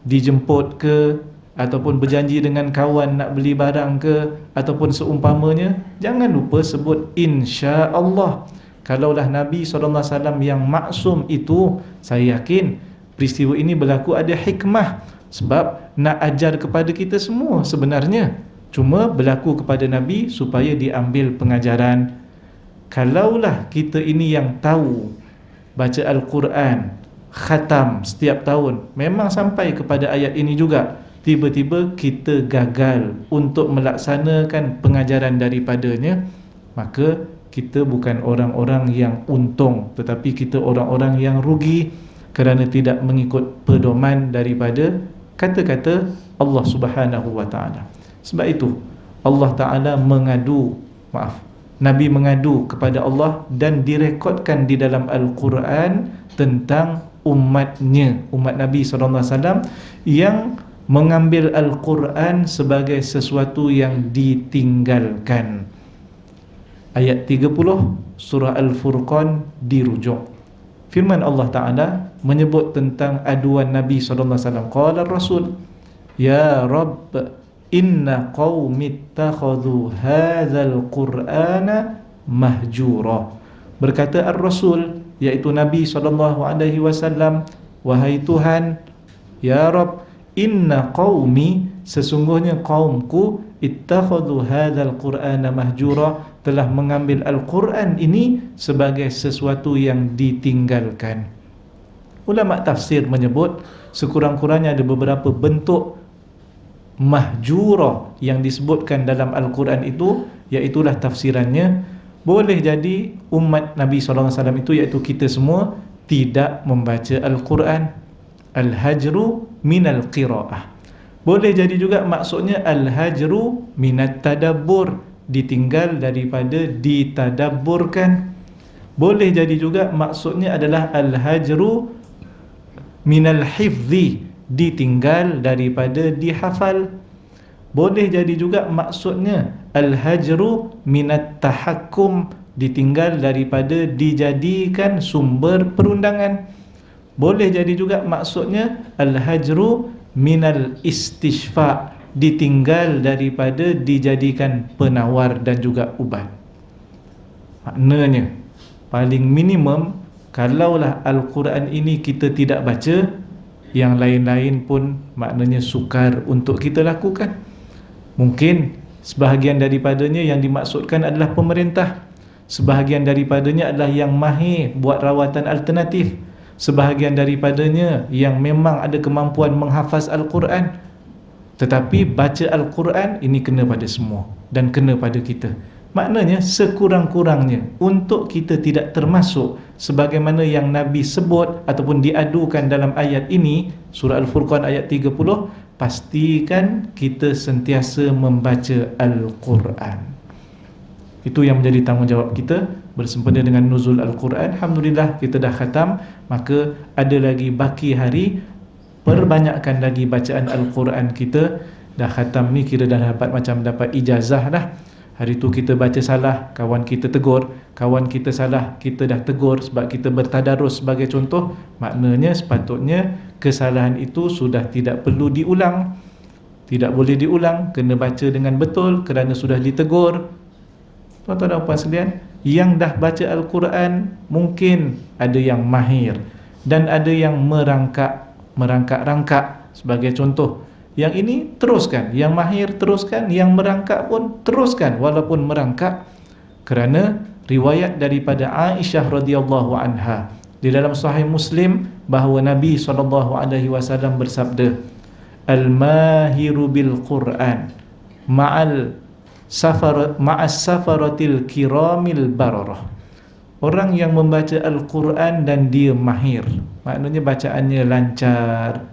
Dijemput ke, ataupun berjanji dengan kawan nak beli barang ke, ataupun seumpamanya, jangan lupa sebut insya Allah. Kalaulah Nabi SAW yang maksum itu, saya yakin peristiwa ini berlaku ada hikmah, sebab nak ajar kepada kita semua sebenarnya, cuma berlaku kepada Nabi supaya diambil pengajaran. Kalaulah kita ini yang tahu baca Al-Quran, khatam setiap tahun, memang sampai kepada ayat ini juga, tiba-tiba kita gagal untuk melaksanakan pengajaran daripadanya, maka kita bukan orang-orang yang untung, tetapi kita orang-orang yang rugi kerana tidak mengikut pedoman daripada kata-kata Allah Subhanahu wa ta'ala. Sebab itu Allah Ta'ala Nabi mengadu kepada Allah, dan direkodkan di dalam Al-Quran tentang umatnya, umat Nabi SAW yang mengambil Al-Quran sebagai sesuatu yang ditinggalkan. Ayat 30 surah Al-Furqan dirujuk. Firman Allah Ta'ala menyebut tentang aduan Nabi SAW. Qala Rasul, Ya Rabb, inna qawmi ittakhadhu hadzal Qur'ana mahjura. Berkata Ar-Rasul, iaitu Nabi SAW, wahai Tuhan, Ya Rabb, inna qawmi, sesungguhnya kaumku, ittakhadhu hadzal Qur'ana mahjura, telah mengambil Al-Quran ini sebagai sesuatu yang ditinggalkan. Ulama tafsir menyebut sekurang-kurangnya ada beberapa bentuk mahjura yang disebutkan dalam Al-Quran itu, iaitulah tafsirannya. Boleh jadi umat Nabi SAW itu, iaitu kita semua, tidak membaca Al-Quran. Al-hajru minal qira'ah. Boleh jadi juga maksudnya al-hajru minat tadabbur, ditinggal daripada ditadabburkan. Boleh jadi juga maksudnya adalah al-hajru minal hifzi, ditinggal daripada dihafal. Boleh jadi juga maksudnya al-hajru minat tahakkum, ditinggal daripada dijadikan sumber perundangan. Boleh jadi juga maksudnya al-hajru minal istishfa, ditinggal daripada dijadikan penawar dan juga ubat. Maknanya paling minimum, kalaulah Al-Quran ini kita tidak baca, yang lain-lain pun maknanya sukar untuk kita lakukan. Mungkin sebahagian daripadanya yang dimaksudkan adalah pemerintah, sebahagian daripadanya adalah yang mahir buat rawatan alternatif, sebahagian daripadanya yang memang ada kemampuan menghafaz Al-Quran. Tetapi baca Al-Quran ini kena pada semua dan kena pada kita. Maknanya sekurang-kurangnya untuk kita tidak termasuk sebagaimana yang Nabi sebut ataupun diadukan dalam ayat ini, surah Al-Furqan ayat 30, pastikan kita sentiasa membaca Al-Quran. Itu yang menjadi tanggungjawab kita bersempena dengan nuzul Al-Quran. Alhamdulillah kita dah khatam, maka ada lagi baki hari, perbanyakkan lagi bacaan Al-Quran kita. Dah khatam ni kira dah dapat macam dapat ijazah dah. Hari tu kita baca salah, kawan kita tegur. Kawan kita salah, kita dah tegur sebab kita bertadarus sebagai contoh. Maknanya sepatutnya kesalahan itu sudah tidak perlu diulang, tidak boleh diulang, kena baca dengan betul kerana sudah ditegur. Tuan-tuan dan puan sekalian, yang dah baca Al-Quran mungkin ada yang mahir dan ada yang merangkak-rangkak sebagai contoh. Yang ini teruskan, yang mahir teruskan, yang merangkak pun teruskan walaupun merangkak. Kerana riwayat daripada Aisyah radhiyallahu anha di dalam Sahih Muslim bahawa Nabi SAW bersabda, Al-mahiru bil Quran ma'as safaratil kiramil bararah. orang yang membaca Al-Quran dan dia mahir, maknanya bacaannya lancar,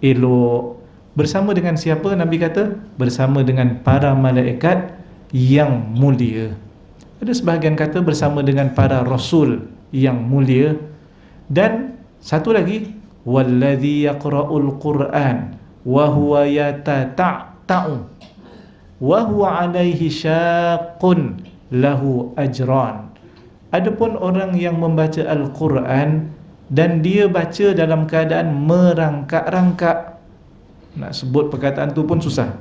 elok. Bersama dengan siapa? Nabi kata bersama dengan para malaikat yang mulia. Ada sebahagian kata bersama dengan para rasul yang mulia. Dan satu lagi, wallazi yaqra'ul Qur'an wa huwa yatata'u wa huwa 'alaihi syaqqun lahu ajran. Adapun orang yang membaca Al-Quran dan dia baca dalam keadaan merangkak-rangkak, nak sebut perkataan tu pun susah.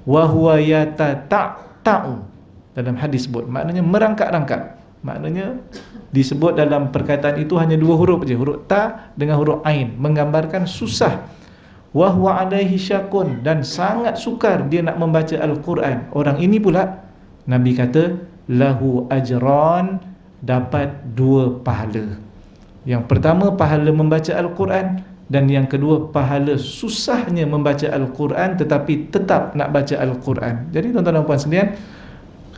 Wa huwa yatata'u, dalam hadis sebut, maknanya merangkak-rangkak. Maknanya disebut dalam perkataan itu hanya dua huruf saja, huruf ta dengan huruf ain, menggambarkan susah. Wa huwa alaihi syakun, dan sangat sukar dia nak membaca Al-Quran. Orang ini pula Nabi kata lahu ajran, dapat dua pahala. Yang pertama pahala membaca Al-Quran, dan yang kedua pahala susahnya membaca Al-Quran tetapi tetap nak baca Al-Quran. Jadi tuan-tuan dan puan sekalian,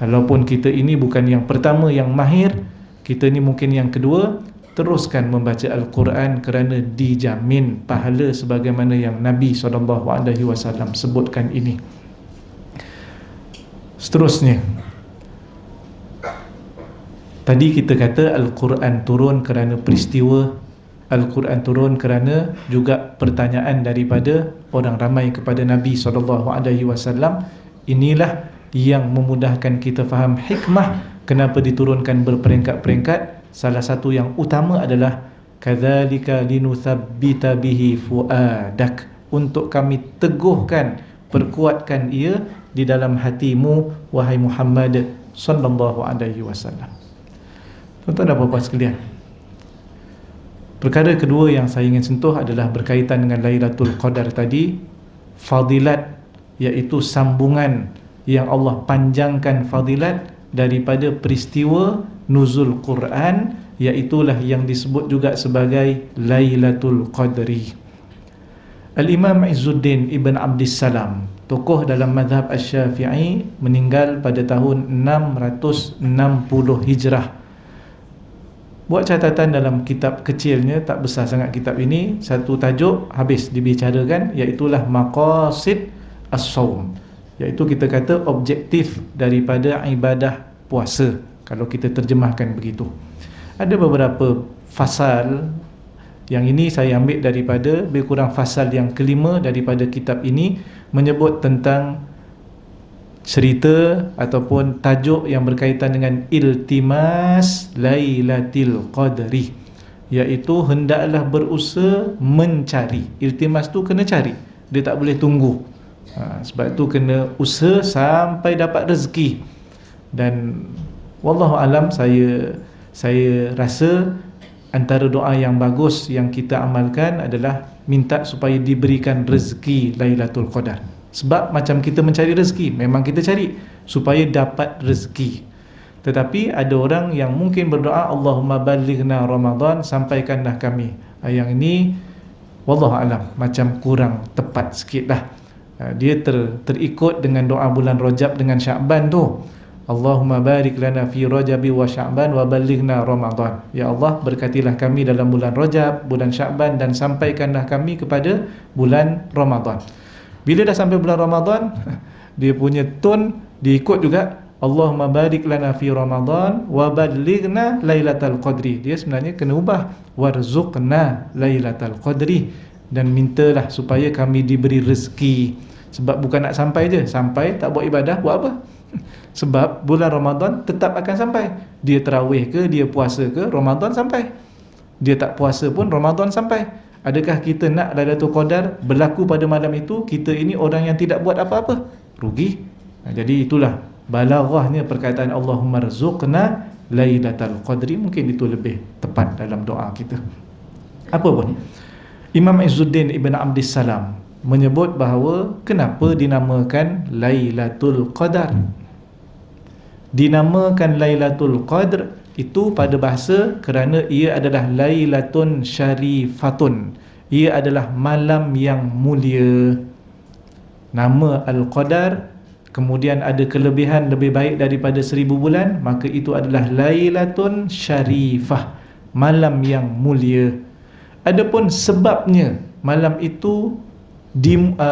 kalaupun kita ini bukan yang pertama yang mahir, kita ni mungkin yang kedua, teruskan membaca Al-Quran kerana dijamin pahala sebagaimana yang Nabi SAW sebutkan ini. Seterusnya, tadi kita kata Al-Quran turun kerana peristiwa, Al-Quran turun kerana juga pertanyaan daripada orang ramai kepada Nabi SAW. Inilah yang memudahkan kita faham hikmah kenapa diturunkan berperingkat-peringkat. Salah satu yang utama adalah kadzalika linutsabbita bihi fuadak, untuk kami teguhkan, perkuatkan ia di dalam hatimu wahai Muhammad sallallahu alaihi wasallam. Tuan-tuan dan puan-puan sekalian, perkara kedua yang saya ingin sentuh adalah berkaitan dengan Lailatul Qadar tadi. Fadilat, iaitu sambungan yang Allah panjangkan fadilat daripada peristiwa nuzul Quran, iaitulah yang disebut juga sebagai Lailatul Qadri. Al-Imam Izzuddin Ibn Abdissalam, tokoh dalam mazhab Asy-Syafi'i, meninggal pada tahun 660 Hijrah. Buat catatan dalam kitab kecilnya, tak besar sangat kitab ini, satu tajuk habis dibicarakan, iaitulah Maqasid As-Sawm, iaitu kita kata objektif daripada ibadah puasa, kalau kita terjemahkan begitu. Ada beberapa fasal, yang ini saya ambil daripada lebih kurang fasal yang kelima daripada kitab ini, menyebut tentang cerita ataupun tajuk yang berkaitan dengan iltimas Lailatul Qadri, iaitu hendaklah berusaha mencari. Iltimas tu kena cari, dia tak boleh tunggu. Sebab tu kena usaha sampai dapat rezeki. Dan wallahu alam, saya rasa antara doa yang bagus yang kita amalkan adalah minta supaya diberikan rezeki Lailatul Qadar. Sebab macam kita mencari rezeki, memang kita cari supaya dapat rezeki. Tetapi ada orang yang mungkin berdoa, Allahumma balighna Ramadan, sampaikanlah kami. Yang ini wallahu alam macam kurang tepat sikit dah. Dia terikut dengan doa bulan Rajab dengan Sya'ban tu. Allahumma barik lana fi Rajabi wa Sya'ban wa balighna Ramadan. Ya Allah, berkatilah kami dalam bulan Rajab, bulan Sya'ban, dan sampaikanlah kami kepada bulan Ramadan. Bila dah sampai bulan Ramadan, dia punya tone diikut juga, Allahumma barik lana fi Ramadan wa balighna Lailatul Qadri. Dia sebenarnya kena ubah, warzuqna Lailatul Qadri, dan mintalah supaya kami diberi rezeki. Sebab bukan nak sampai je, sampai tak buat ibadah, buat apa? Sebab bulan Ramadan tetap akan sampai. Dia tarawih ke, dia puasa ke, Ramadan sampai. Dia tak puasa pun Ramadan sampai. Adakah kita nak Lailatul Qadar berlaku pada malam itu, kita ini orang yang tidak buat apa-apa? Rugi. Jadi itulah balaghahnya perkataan Allahumma rzuqna Lailatul Qadri. Mungkin itu lebih tepat dalam doa kita. Apa pun, Imam Izzuddin Ibn Abdissalam menyebut bahawa kenapa dinamakan Lailatul Qadar. Dinamakan Lailatul Qadr itu pada bahasa kerana ia adalah Lailatun Syarifatun, ia adalah malam yang mulia. Nama Al-Qadar kemudian ada kelebihan lebih baik daripada 1000 bulan, maka itu adalah Lailatun Syarifah, malam yang mulia. Adapun sebabnya malam itu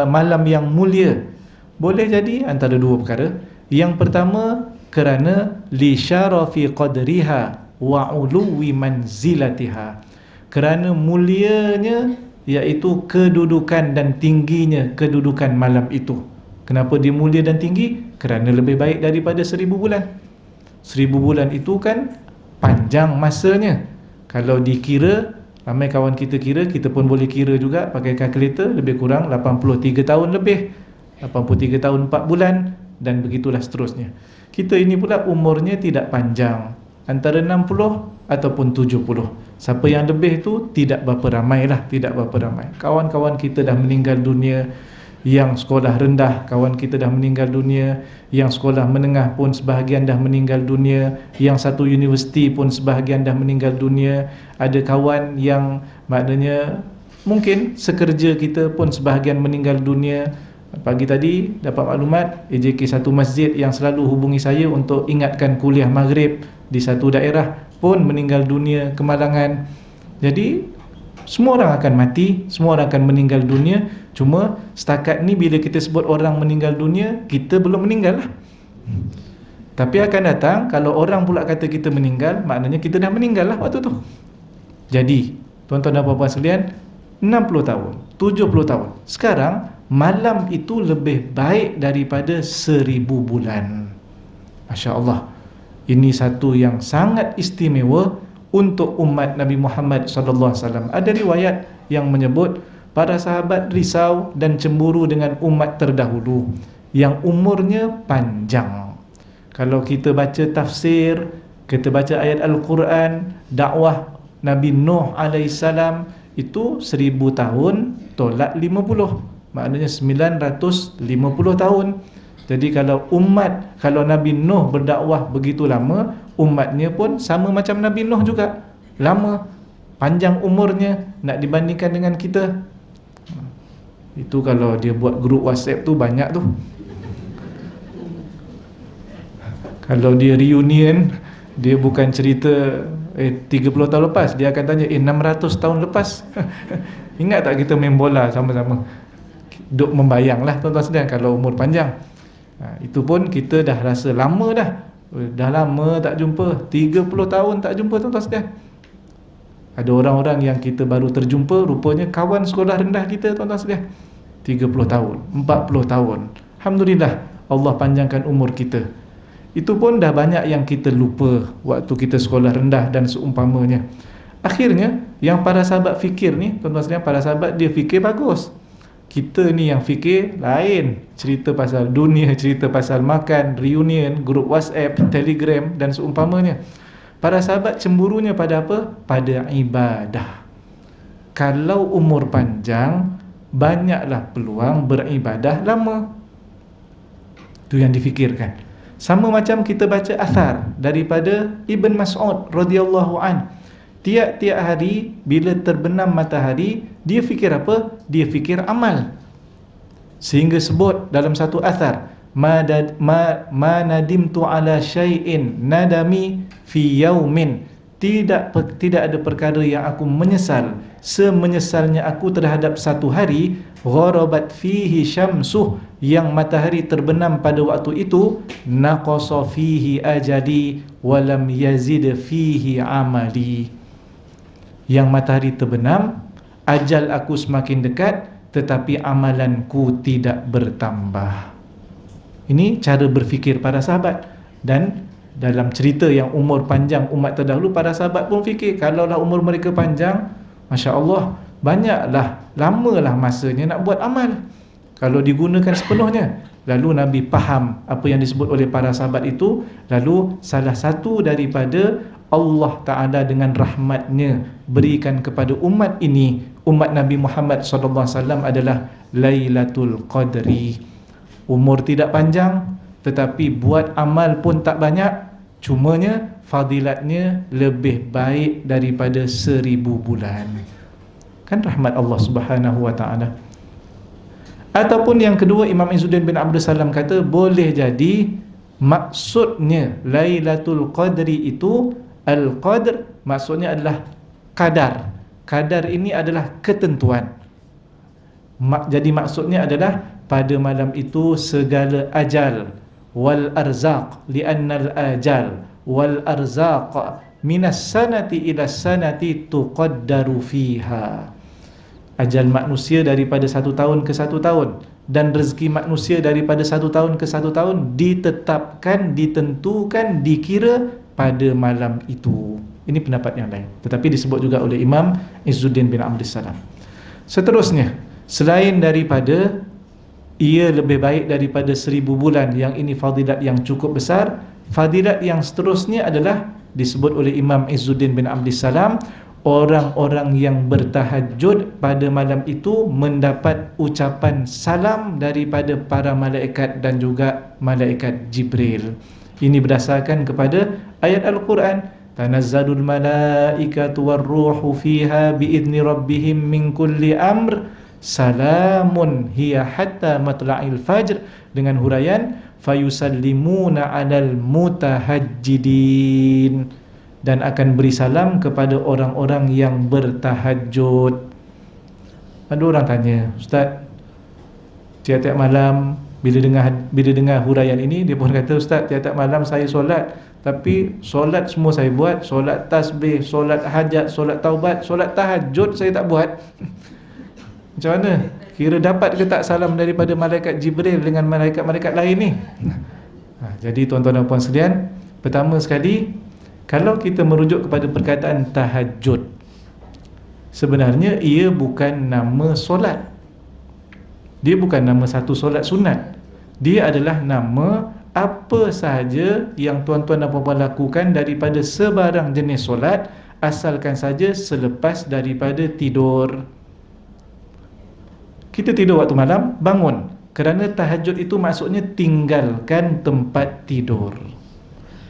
malam yang mulia, boleh jadi antara dua perkara. Yang pertama, kerana li syarafi qadriha wa uluwi manzilatiha, kerana mulianya, iaitu kedudukan dan tingginya kedudukan malam itu. Kenapa dia mulia dan tinggi? Kerana lebih baik daripada 1000 bulan. 1000 bulan itu kan panjang masanya. Kalau dikira, ramai kawan kita kira, kita pun boleh kira juga pakai kalkulator, lebih kurang 83 tahun lebih, 83 tahun 4 bulan, dan begitulah seterusnya. Kita ini pula umurnya tidak panjang, antara 60 ataupun 70. Siapa yang lebih tu tidak berapa ramai lah, tidak berapa ramai. Kawan-kawan kita dah meninggal dunia, yang sekolah rendah kawan kita dah meninggal dunia, yang sekolah menengah pun sebahagian dah meninggal dunia, yang satu universiti pun sebahagian dah meninggal dunia. Ada kawan yang maknanya mungkin sekerja kita pun sebahagian meninggal dunia. Pagi tadi dapat maklumat, AJK satu masjid yang selalu hubungi saya untuk ingatkan kuliah maghrib di satu daerah pun meninggal dunia kemalangan. Jadi semua orang akan mati, semua orang akan meninggal dunia. Cuma setakat ni bila kita sebut orang meninggal dunia, kita belum meninggal lah. Tapi akan datang, kalau orang pula kata kita meninggal, maknanya kita dah meninggal lah waktu tu. Jadi tuan-tuan dan puan-puan sekalian, 60 tahun, 70 tahun, sekarang malam itu lebih baik daripada 1000 bulan. Masya Allah, ini satu yang sangat istimewa untuk umat Nabi Muhammad SAW. Ada riwayat yang menyebut para sahabat risau dan cemburu dengan umat terdahulu yang umurnya panjang. Kalau kita baca tafsir, kita baca ayat Al-Quran, dakwah Nabi Nuh alaihissalam itu 1000 tahun tolak 50, maknanya 950 tahun. Jadi kalau Nabi Nuh berdakwah begitu lama, umatnya pun sama macam Nabi Nuh juga, lama, panjang umurnya nak dibandingkan dengan kita. Itu kalau dia buat grup WhatsApp tu banyak tu. Kalau dia reunion, dia bukan cerita 30 tahun lepas, dia akan tanya 600 tahun lepas. Ingat tak kita main bola sama-sama? Duk membayang lah tuan-tuan sekalian kalau umur panjang. Itu pun kita dah rasa lama dah. Dah lama tak jumpa, 30 tahun tak jumpa tuan-tuan sekalian. Ada orang-orang yang kita baru terjumpa, rupanya kawan sekolah rendah kita tuan-tuan sekalian. 30 tahun, 40 tahun. Alhamdulillah, Allah panjangkan umur kita. Itu pun dah banyak yang kita lupa waktu kita sekolah rendah dan seumpamanya. Akhirnya, yang para sahabat fikir ni, tuan-tuan sekalian, para sahabat dia fikir bagus. Kita ni yang fikir lain, cerita pasal dunia, cerita pasal makan, reunion, grup WhatsApp, Telegram dan seumpamanya. Para sahabat cemburunya pada apa? Pada ibadah. Kalau umur panjang, banyaklah peluang beribadah lama. Itu yang difikirkan. Sama macam kita baca athar daripada Ibn Mas'ud radhiyallahu an. Tiap-tiap hari bila terbenam matahari, dia fikir apa? Dia fikir amal. Sehingga sebut dalam satu athar, ma nadimtu ala syai'in nadami fi yaumin. Tidak ada perkara yang aku menyesal semenyesalnya aku terhadap satu hari, gharabat fihi syamsuh, yang matahari terbenam pada waktu itu, naqasa fihi ajadi walam yazid fihi amali. Yang matahari terbenam, ajal aku semakin dekat, tetapi amalanku tidak bertambah. Ini cara berfikir para sahabat. Dan dalam cerita yang umur panjang umat terdahulu, para sahabat pun fikir, kalaulah umur mereka panjang, Masya Allah, banyaklah, lamalah masanya nak buat amal kalau digunakan sepenuhnya. Lalu Nabi faham apa yang disebut oleh para sahabat itu. Lalu salah satu daripada Allah Ta'ala dengan rahmatnya berikan kepada umat ini, umat Nabi Muhammad SAW, adalah Lailatul Qadri. Umur tidak panjang, tetapi buat amal pun tak banyak. Cumanya fadilatnya lebih baik daripada 1000 bulan. Kan rahmat Allah Subhanahu wa ta'ala. Ataupun yang kedua, Imam Izzuddin bin Abdul Salam kata boleh jadi maksudnya Lailatul Qadri itu, Al-Qadr maksudnya adalah kadar. Kadar ini adalah ketentuan. Jadi maksudnya adalah pada malam itu segala ajal wal arzaq, li'annal ajal wal arzaq minas sanati ila sanati tuqaddaru fiha. Ajal manusia daripada satu tahun ke satu tahun, dan rezeki manusia daripada satu tahun ke satu tahun ditetapkan, ditentukan, dikira pada malam itu. Ini pendapat yang lain, tetapi disebut juga oleh Imam Izzuddin bin Abdul Salam. Seterusnya, selain daripada ia lebih baik daripada 1000 bulan, yang ini fadilat yang cukup besar, fadilat yang seterusnya adalah disebut oleh Imam Izzuddin bin Abdul Salam, orang-orang yang bertahajud pada malam itu mendapat ucapan salam daripada para malaikat dan juga malaikat Jibril. Ini berdasarkan kepada ayat Al-Quran, tanazzalul malaikatu warruhu fiha biidzni rabbihim min kulli amr salamun hiya hatta matla'il fajr, dengan huraian fayusallimuna 'alal mutahajjidin, dan akan beri salam kepada orang-orang yang bertahajud. Ada orang tanya, Ustaz, tiap-tiap malam bila dengar huraian ini, dia pun kata, Ustaz, tiap-tiap malam saya solat, tapi solat semua saya buat, solat tasbih, solat hajat, solat taubat, solat tahajud saya tak buat. Macam mana? Kira dapat ke tak salam daripada malaikat Jibril dengan malaikat-malaikat lain ni? Jadi tuan-tuan dan puan sekalian, pertama sekali, kalau kita merujuk kepada perkataan tahajud, sebenarnya ia bukan nama solat. Dia bukan nama satu solat sunat. Dia adalah nama apa sahaja yang tuan-tuan dan puan-puan lakukan daripada sebarang jenis solat, asalkan saja selepas daripada tidur. Kita tidur waktu malam, bangun. Kerana tahajud itu maksudnya tinggalkan tempat tidur.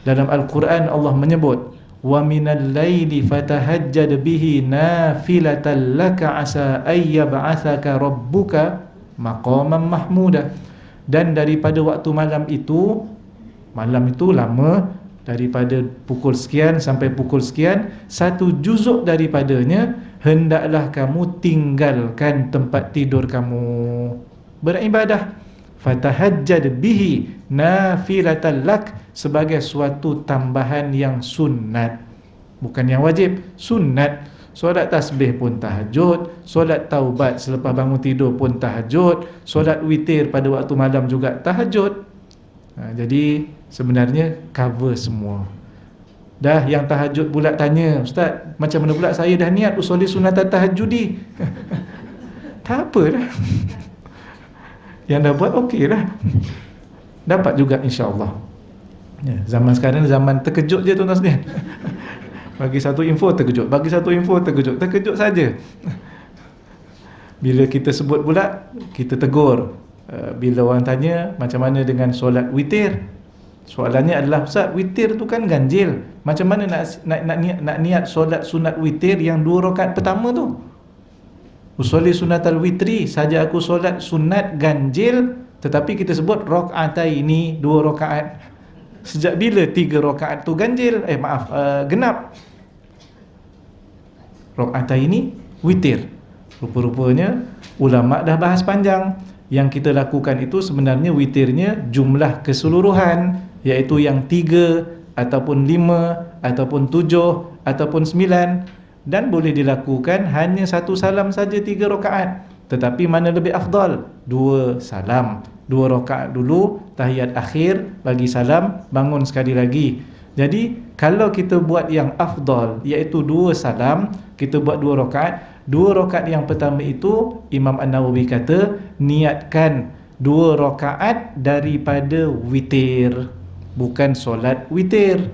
Dalam Al-Quran Allah menyebut, wa minal laili fatahajjad bihi nafilatan laka asa ayyab'athaka rabbuka maqaman mahmuda. Dan daripada waktu malam itu lama, daripada pukul sekian sampai pukul sekian, satu juzuk daripadanya hendaklah kamu tinggalkan tempat tidur kamu, beribadah. Fatahajjad bihi nafilatan lak, sebagai suatu tambahan yang sunat, bukan yang wajib, sunat. Solat tasbih pun tahajud, solat taubat selepas bangun tidur pun tahajud, solat witir pada waktu malam juga tahajud. Jadi sebenarnya cover semua. Dah yang tahajud pula tanya, Ustaz, macam mana pula saya dah niat usolli sunat tahajudi? Tak apa dah. Yang dah buat okey lah, dapat juga insya-Allah. Ya, zaman sekarang zaman terkejut je tuan-tuan sekalian. Bagi satu info terkejut, bagi satu info terkejut, terkejut saja. Bila kita sebut pula, kita tegur. Bila orang tanya macam mana dengan solat witir, soalannya adalah, Ustaz, witir tu kan ganjil, macam mana nak niat solat sunat witir yang 2 rakaat pertama tu? Usolli sunatal witri, saja aku solat sunat ganjil, tetapi kita sebut rakaataini, 2 rakaat. Sejak bila 3 rakaat tu ganjil? Genap. Rakaataini witir. Rupa-rupanya ulama dah bahas panjang. Yang kita lakukan itu sebenarnya witirnya jumlah keseluruhan, iaitu yang 3 ataupun 5 ataupun 7 ataupun 9. Dan boleh dilakukan hanya satu salam saja 3 rakaat. Tetapi mana lebih afdal? 2 salam, 2 rakaat dulu, tahiyat akhir, bagi salam, bangun sekali lagi. Jadi kalau kita buat yang afdal, iaitu 2 salam, kita buat 2 rakaat. 2 rakaat yang pertama itu Imam An-Nawawi kata, niatkan 2 rakaat daripada witir, bukan solat witir.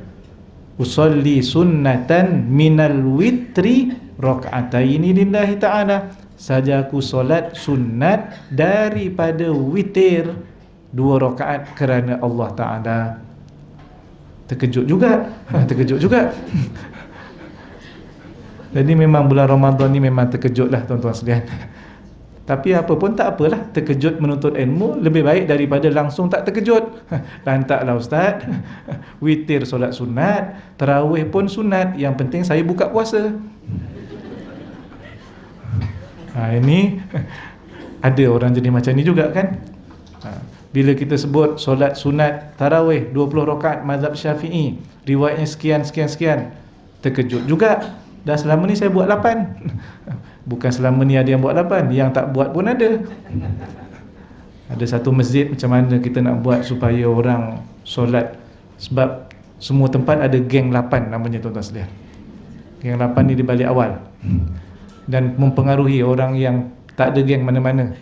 Usolli sunnatan minal witri raka'ataini lillahi ta'ala, saja aku solat sunat daripada witir, 2 rakaat kerana Allah Ta'ala. Terkejut juga. Terkejut juga. Jadi memang bulan Ramadan ni memang terkejut lah tuan-tuan sekalian. Tapi apa pun tak apalah, terkejut menuntut ilmu lebih baik daripada langsung tak terkejut. Lantaklah ustaz, witir solat sunat, tarawih pun sunat, yang penting saya buka puasa. Ini ada orang jadi macam ni juga kan. Bila kita sebut solat sunat tarawih 20 rakaat mazhab Syafi'i, riwayatnya sekian sekian sekian, terkejut juga. Dah selama ni saya buat 8. Bukan selama ni ada yang buat 8, yang tak buat pun ada. Ada satu masjid, macam mana kita nak buat supaya orang solat, sebab semua tempat ada geng 8 namanya tuan-tuan sekalian. Geng 8 ni di balik awal, dan mempengaruhi orang yang tak ada geng mana-mana.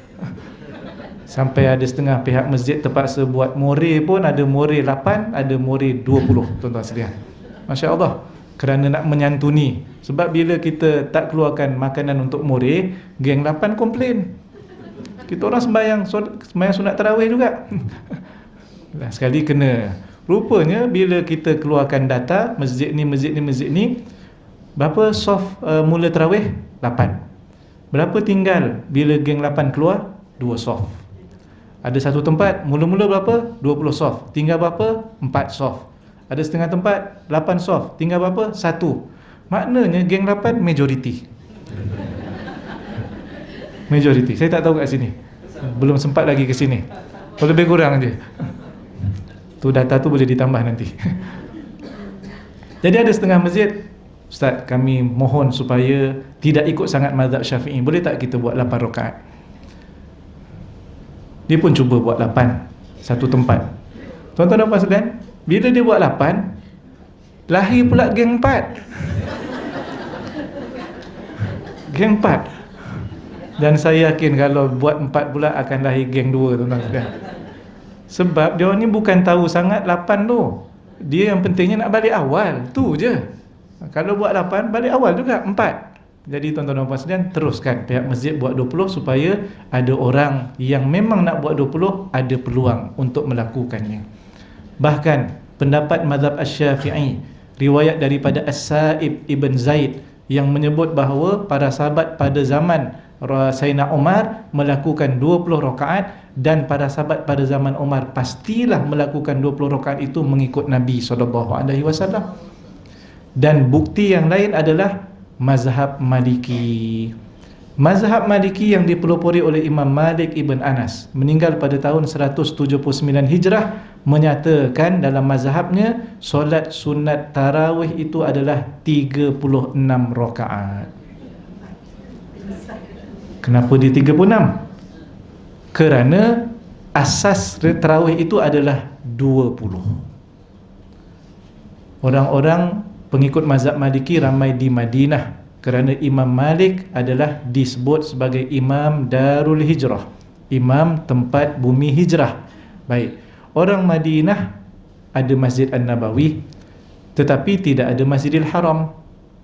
Sampai ada setengah pihak masjid terpaksa buat more pun, ada more 8, ada more 20 tuan-tuan sekalian. Masya Allah, kerana nak menyantuni. Sebab bila kita tak keluarkan makanan untuk more, geng 8 komplain. Kita orang sembahyang sunat tarawih juga. Sekali kena. Rupanya bila kita keluarkan data, masjid ni, masjid ni, masjid ni, berapa soft mula tarawih? 8. Berapa tinggal bila geng 8 keluar? 2 soft. Ada satu tempat mula-mula berapa? 20 soft. Tinggal berapa? 4 soft. Ada setengah tempat 8 soft, tinggal berapa? 1. Maknanya geng 8 majoriti. Majoriti. Saya tak tahu kat sini, belum sempat lagi ke sini. Lebih kurang je. Tu data tu boleh ditambah nanti. Jadi ada setengah masjid, ustaz, kami mohon supaya tidak ikut sangat mazhab Syafi'i, boleh tak kita buat 8 rakaat? Dia pun cuba buat 8 satu tempat. Tuan-tuan dan puan sekalian, bila dia buat 8, lahir pula geng 4. Geng 4. Dan saya yakin kalau buat 4 pula akan lahir geng 2, tuan-tuan sekalian. Sebab dia ni bukan tahu sangat 8 tu. Dia yang pentingnya nak balik awal, tu je. Kalau buat 8, balik awal juga 4. Jadi tuan-tuan dan puan sekalian, teruskan pihak masjid buat 20 supaya ada orang yang memang nak buat 20 ada peluang untuk melakukannya. Bahkan pendapat mazhab Asy-Syafi'i, riwayat daripada As-Sa'ib Ibn Zaid yang menyebut bahawa para sahabat pada zaman Sayyidina Umar melakukan 20 rakaat, dan para sahabat pada zaman Umar pastilah melakukan 20 rakaat itu mengikut Nabi SAW. Dan bukti yang lain adalah mazhab Maliki. Mazhab Maliki yang dipelopori oleh Imam Malik Ibn Anas, meninggal pada tahun 179 Hijrah, menyatakan dalam mazhabnya solat sunat tarawih itu adalah 36 rakaat. Kenapa dia 36? Kerana asas tarawih itu adalah 20. Orang-orang pengikut mazhab Maliki ramai di Madinah, kerana Imam Malik adalah disebut sebagai Imam Darul Hijrah, Imam tempat bumi hijrah. Baik, orang Madinah ada Masjid An-Nabawi, tetapi tidak ada Masjidil Haram.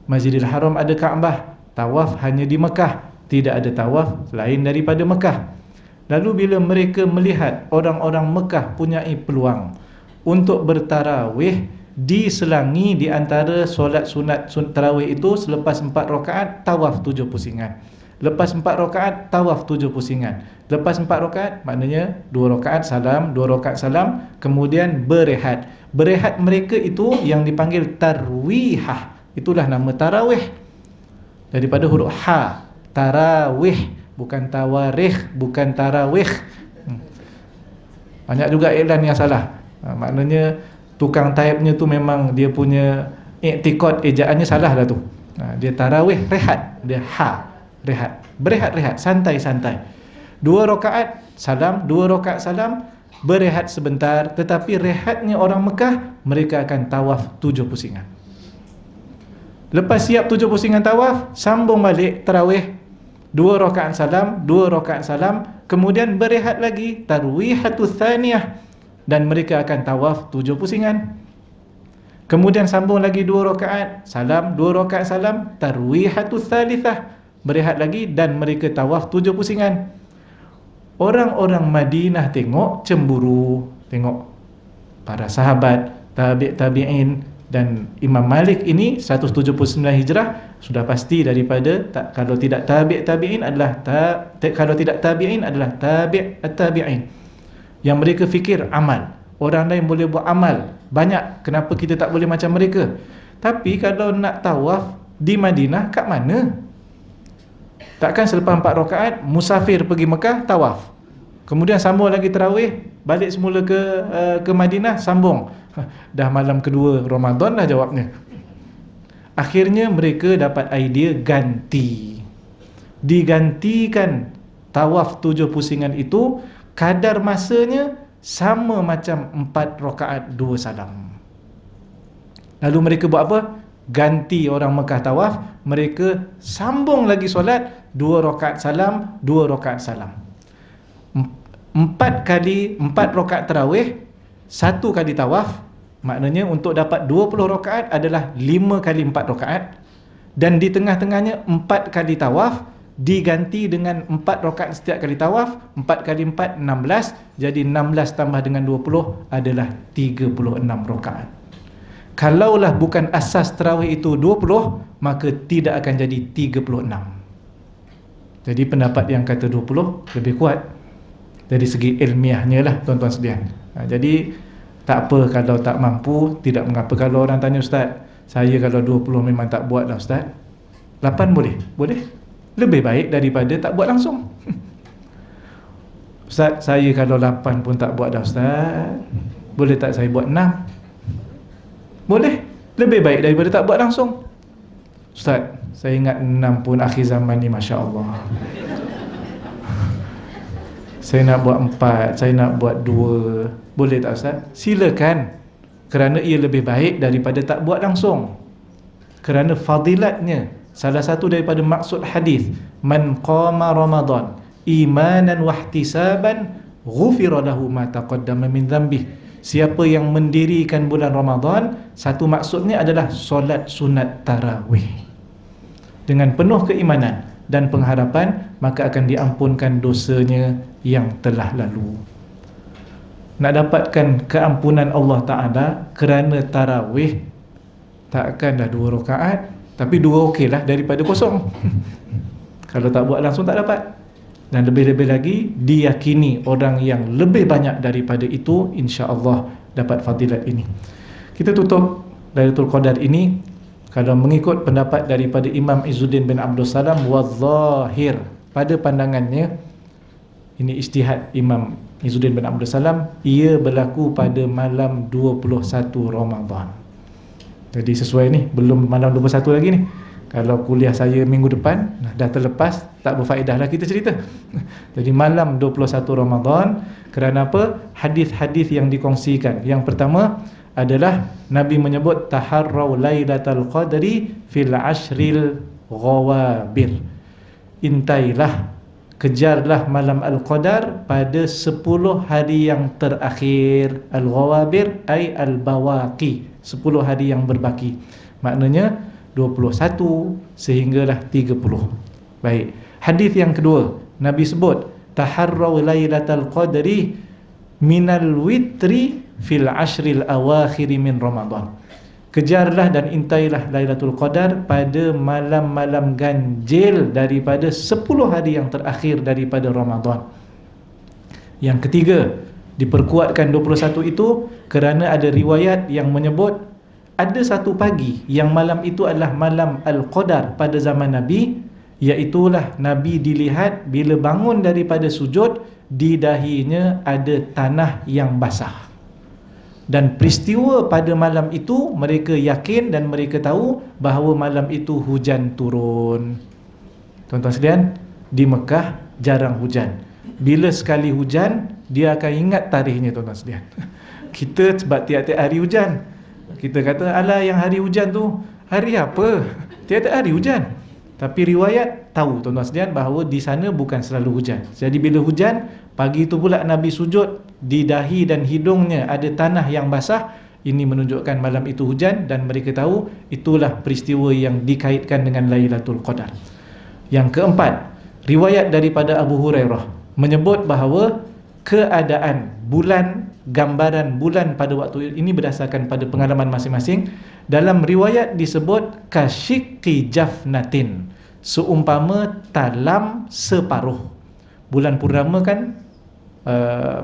Masjidil Haram ada Kaabah, tawaf hanya di Mekah, tidak ada tawaf lain daripada Mekah. Lalu bila mereka melihat orang-orang Mekah punyai peluang untuk bertarawih, diselangi di antara solat sunat tarawih itu, selepas 4 rakaat tawaf 7 pusingan, lepas 4 rakaat tawaf 7 pusingan, lepas 4 rakaat maknanya 2 rakaat salam, 2 rakaat salam, kemudian berehat. Berehat mereka itu yang dipanggil tarwihah, itulah nama tarawih, daripada huruf ha, tarawih, bukan tawarikh, bukan tarawih. Banyak juga iklan yang salah. Maknanya tukang type-nya tu memang dia punya iktikad ejaannya salah dah tu. Dia tarawih rehat, dia ha, rehat, berehat-rehat, santai-santai. 2 rakaat salam, 2 rakaat salam, berehat sebentar. Tetapi rehatnya orang Mekah, mereka akan tawaf 7 pusingan. Lepas siap 7 pusingan tawaf, sambung balik tarawih, 2 rakaat salam, 2 rakaat salam, kemudian berehat lagi, tarwihatus tsaniyah, dan mereka akan tawaf 7 pusingan. Kemudian sambung lagi 2 rakaat salam, 2 rakaat salam, tarwihatus tsalitsah, berehat lagi, dan mereka tawaf 7 pusingan. Orang-orang Madinah tengok cemburu, tengok para sahabat, tabi'in Dan Imam Malik ini 179 Hijrah sudah pasti daripada kalau tidak tabi'in adalah kalau tidak tabi'in adalah tabi'in. Yang mereka fikir amal, orang lain boleh buat amal banyak, kenapa kita tak boleh macam mereka? Tapi kalau nak tawaf di Madinah, kat mana? Takkan selepas 4 rakaat musafir pergi Mekah tawaf, kemudian sambung lagi tarawih, balik semula ke Madinah, sambung. Dah malam kedua Ramadan dah jawabnya. Akhirnya mereka dapat idea ganti. Digantikan tawaf 7 pusingan itu, kadar masanya sama macam 4 rakaat 2 salam. Lalu mereka buat apa? Ganti orang Mekah tawaf, mereka sambung lagi solat 2 rakaat salam, 2 rakaat salam. 4 rakaat tarawih, 1 kali tawaf. Maknanya untuk dapat 20 rakaat adalah 5 kali 4 rakaat. Dan di tengah-tengahnya 4 kali tawaf diganti dengan 4 rakaat setiap kali tawaf. 4 kali 4, 16. Jadi 16 tambah dengan 20 adalah 36 rakaat. Kalaulah bukan asas tarawih itu 20, maka tidak akan jadi 36. Jadi pendapat yang kata 20 lebih kuat dari segi ilmiahnya lah, tuan-tuan sekalian. Jadi tak apa kalau tak mampu, tidak mengapa. Kalau orang tanya, Ustaz, saya kalau 20 memang tak buat dah Ustaz, 8 boleh? Boleh. Lebih baik daripada tak buat langsung. Ustaz, saya kalau 8 pun tak buat dah Ustaz, boleh tak saya buat 6? Boleh. Lebih baik daripada tak buat langsung. Ustaz, saya ingat 6 pun akhir zaman ni, Masya Allah. Saya nak buat 4, saya nak buat 2. Boleh tak Ustaz? Silakan. Kerana ia lebih baik daripada tak buat langsung. Kerana fadilatnya, salah satu daripada maksud hadis, man qama Ramadan imanan wahtisaban ghufira lahu ma taqaddama min dhanbih. Siapa yang mendirikan bulan Ramadan, satu maksudnya adalah solat sunat tarawih dengan penuh keimanan dan pengharapan, maka akan diampunkan dosanya yang telah lalu. Nak dapatkan keampunan Allah Ta'ala kerana tarawih, takkanlah 2 rakaat, tapi 2 okey lah daripada kosong. Kalau tak buat langsung tak dapat. Dan lebih-lebih lagi, diyakini orang yang lebih banyak daripada itu, insya-Allah dapat fadilat ini. Kita tutup Lailatul Qadar ini, kalau mengikut pendapat daripada Imam Izzuddin bin Abdul Salam, wadzahir, pada pandangannya, ini ijtihad Imam Izzuddin bin Abdul Salam, ia berlaku pada malam 21 Ramadan. Jadi sesuai ni, belum malam 21 lagi ni. Kalau kuliah saya minggu depan dah terlepas, tak berfaedah lah kita cerita. Jadi malam 21 Ramadan, kerana apa? Hadis-hadis yang dikongsikan. Yang pertama adalah Nabi menyebut taharrau lailatul qadri fil ashril ghawabir. Intailah, kejarlah malam Al-Qadar pada 10 hari yang terakhir. Al-Ghawabir ay al-bawaqi, 10 hari yang berbaki. Maknanya 21 sehinggalah 30. Baik. Hadis yang kedua, Nabi sebut taharrau lailatul qadri minal witri fil ashril awakhir min Ramadan. Kejarlah dan intailah Lailatul Qadar pada malam-malam ganjil daripada 10 hari yang terakhir daripada Ramadan. Yang ketiga, diperkuatkan 21 itu kerana ada riwayat yang menyebut ada satu pagi yang malam itu adalah malam Al-Qadar pada zaman Nabi, iaitulah Nabi dilihat bila bangun daripada sujud, di dahinya ada tanah yang basah. Dan peristiwa pada malam itu mereka yakin dan mereka tahu bahawa malam itu hujan turun. Tuan-tuan sekalian, di Mekah jarang hujan. Bila sekali hujan, dia akan ingat tarikhnya, tuan-tuan sekalian. Kita sebab tiap-tiap hari hujan, kita kata, alah yang hari hujan tu hari apa? Tiap-tiap hari hujan. Tapi riwayat tahu, tuan-tuan sekalian, bahawa di sana bukan selalu hujan. Jadi bila hujan, pagi itu pula Nabi sujud, di dahi dan hidungnya ada tanah yang basah. Ini menunjukkan malam itu hujan dan mereka tahu itulah peristiwa yang dikaitkan dengan Lailatul Qadar. Yang keempat, riwayat daripada Abu Hurairah menyebut bahawa keadaan bulan, gambaran bulan pada waktu ini berdasarkan pada pengalaman masing-masing. Dalam riwayat disebut kasyikki jafnatin, seumpama talam separuh. Bulan purnama kan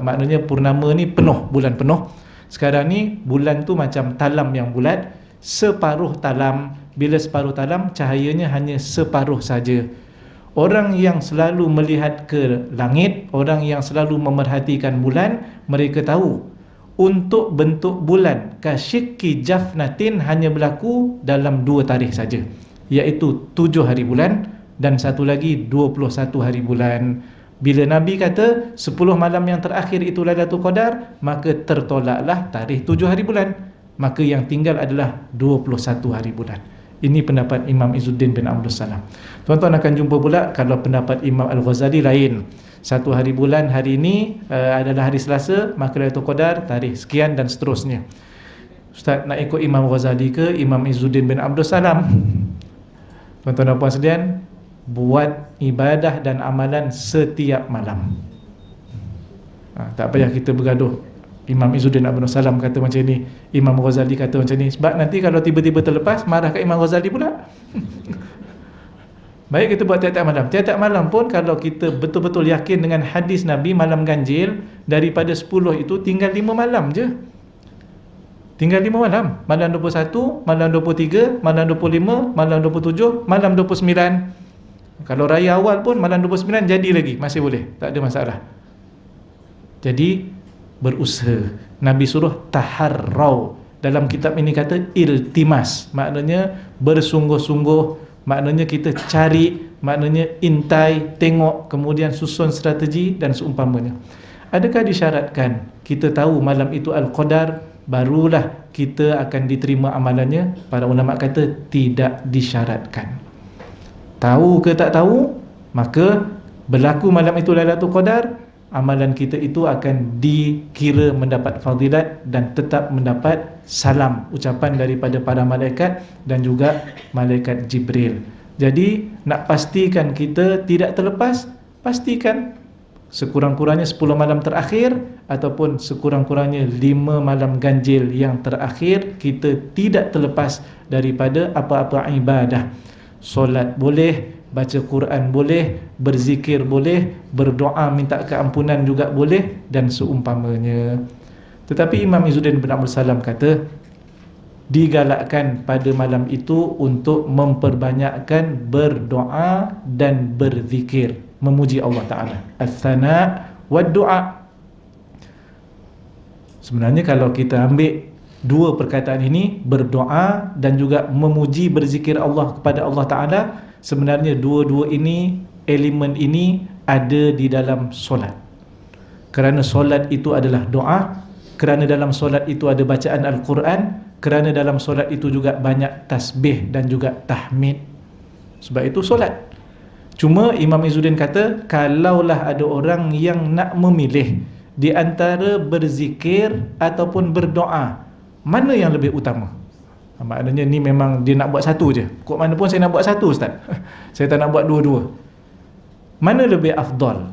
maknanya purnama ni penuh, bulan penuh. Sekarang ni bulan tu macam talam yang bulat, separuh talam. Bila separuh talam, cahayanya hanya separuh saja. Orang yang selalu melihat ke langit, orang yang selalu memerhatikan bulan, mereka tahu untuk bentuk bulan kasyikki jafnatin hanya berlaku dalam 2 tarikh saja, iaitu 7 hari bulan dan satu lagi 21 hari bulan. Bila Nabi kata 10 malam yang terakhir itu Lailatul Qadar, maka tertolaklah tarikh 7 hari bulan, maka yang tinggal adalah 21 hari bulan. Ini pendapat Imam Izzuddin bin Abdul Salam. Tuan-tuan akan jumpa pula kalau pendapat Imam Al-Ghazali lain. 1 hari bulan hari ini adalah hari Selasa, maka Lailatul Qadar tarikh sekian dan seterusnya. Ustaz nak ikut Imam Ghazali ke Imam Izzuddin bin Abdul Salam? Tuan-tuan dan puan sekalian, buat ibadah dan amalan setiap malam. Tak payah kita bergaduh. Imam Izzuddin Abdul Salam kata macam ni, Imam Ghazali kata macam ni. Sebab nanti kalau tiba-tiba terlepas, marah kat Imam Ghazali pula. Baik, kita buat tiap-tiap malam. Tiap-tiap malam pun kalau kita betul-betul yakin dengan hadis Nabi malam ganjil, daripada 10 itu tinggal 5 malam je. Tinggal 5 malam. Malam 21, malam 23, malam 25, malam 27, malam 29. Kalau raya awal pun malam 29 jadi lagi, masih boleh, tak ada masalah. Jadi berusaha. Nabi suruh taharrau. Dalam kitab ini kata iltimas, maknanya bersungguh-sungguh, maknanya kita cari, maknanya intai, tengok, kemudian susun strategi dan seumpamanya. Adakah disyaratkan kita tahu malam itu Al-Qadar barulah kita akan diterima amalannya? Para ulama kata tidak disyaratkan. Tahu ke tak tahu, maka berlaku malam itu Lailatul Qadar, amalan kita itu akan dikira mendapat fadilat dan tetap mendapat salam, ucapan daripada para malaikat dan juga malaikat Jibril. Jadi nak pastikan kita tidak terlepas, pastikan sekurang-kurangnya 10 malam terakhir ataupun sekurang-kurangnya 5 malam ganjil yang terakhir kita tidak terlepas daripada apa-apa ibadah. Solat boleh, baca Quran boleh, berzikir boleh, berdoa minta keampunan juga boleh dan seumpamanya. Tetapi Imam Izzuddin bin Abdul Salam kata digalakkan pada malam itu untuk memperbanyakkan berdoa dan berzikir, memuji Allah Ta'ala. As-sana' wa du'a. Sebenarnya kalau kita ambil dua perkataan ini, berdoa dan juga memuji, berzikir Allah kepada Allah Ta'ala, sebenarnya dua-dua ini, elemen ini ada di dalam solat. Kerana solat itu adalah doa, kerana dalam solat itu ada bacaan Al-Quran, kerana dalam solat itu juga banyak tasbih dan juga tahmid. Sebab itu solat. Cuma Imam Izzuddin kata, kalaulah ada orang yang nak memilih di antara berzikir ataupun berdoa, mana yang lebih utama? Maknanya ni memang dia nak buat satu je. Kok mana pun saya nak buat satu, Ustaz. Saya tak nak buat dua-dua. Mana lebih afdal?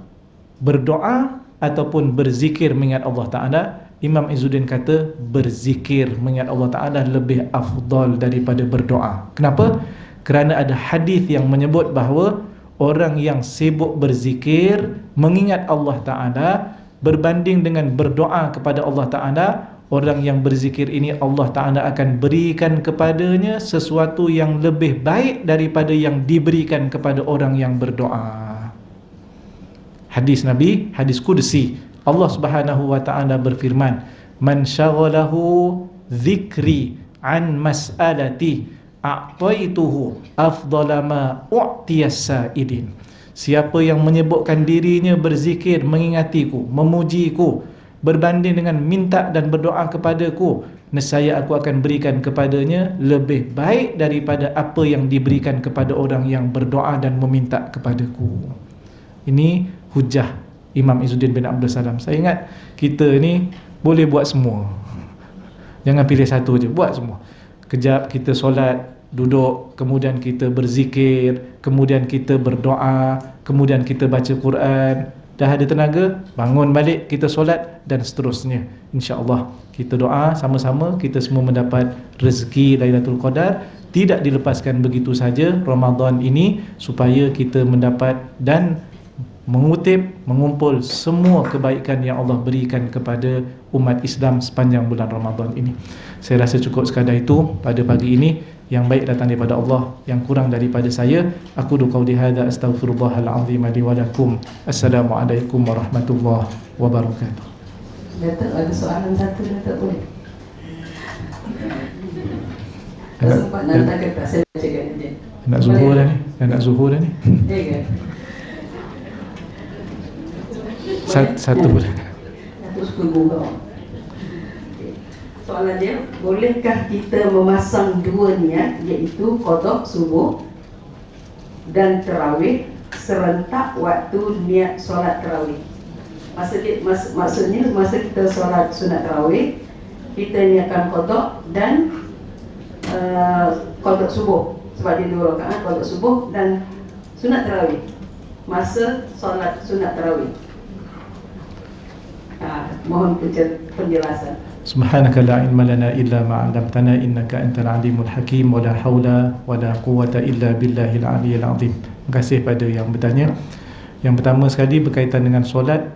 Berdoa ataupun berzikir mengingat Allah Ta'ala? Imam Izzuddin kata berzikir mengingat Allah Ta'ala lebih afdal daripada berdoa. Kenapa? Kerana ada hadis yang menyebut bahawa orang yang sibuk berzikir mengingat Allah Ta'ala berbanding dengan berdoa kepada Allah Ta'ala, orang yang berzikir ini Allah Ta'ala akan berikan kepadanya sesuatu yang lebih baik daripada yang diberikan kepada orang yang berdoa. Hadis Nabi, hadis Qudsi, Allah Subhanahu wa Ta'ala berfirman, man syaghalahu dzikri an mas'alati a'taituhu afdala ma u'tiyas sa'idin. Siapa yang menyebutkan dirinya berzikir mengingatiku, memujiku, berbanding dengan minta dan berdoa kepadaku, nescaya aku akan berikan kepadanya lebih baik daripada apa yang diberikan kepada orang yang berdoa dan meminta kepadaku. Ini hujah Imam Izzuddin bin Abdul Salam. Saya ingat kita ni boleh buat semua. Jangan pilih satu je, buat semua. Kejap kita solat, duduk, kemudian kita berzikir, kemudian kita berdoa, kemudian kita baca Quran. dah ada tenaga, bangun balik kita solat dan seterusnya. InsyaAllah kita doa sama-sama kita semua mendapat rezeki Lailatul Qadar. Tidak dilepaskan begitu saja Ramadan ini, supaya kita mendapat dan mengutip, mengumpul semua kebaikan yang Allah berikan kepada umat Islam sepanjang bulan Ramadan ini. Saya rasa cukup sekadar itu pada pagi ini. Yang baik datang daripada Allah, yang kurang daripada saya. Aku qauli hadza astaghfirullahal azim li wa lakum. Assalamualaikum warahmatullahi wabarakatuh. Datuk ada soalan satu, Datuk boleh? Sempat nak tanya tak, saya cakap dia. Nak zuhur dah ni. Nak zuhur dah ni. Ya ke? Satu boleh. Satu suku bunga. Soalan dia, bolehkah kita memasang dua niat, iaitu qada subuh dan tarawih serentak waktu niat solat tarawih? Maksudnya masa kita solat sunat tarawih, kita niatkan qada dan qada subuh, sebab dia 2 rakaat, qada subuh dan sunat tarawih masa solat sunat tarawih. Mohon penjelasan. Subhanaka la ilma lana illa ma 'allamtana innaka antal alimul hakim wa la haula wa la quwwata illa billahil aliyyil azim. Terima kasih pada yang bertanya. Yang pertama sekali berkaitan dengan solat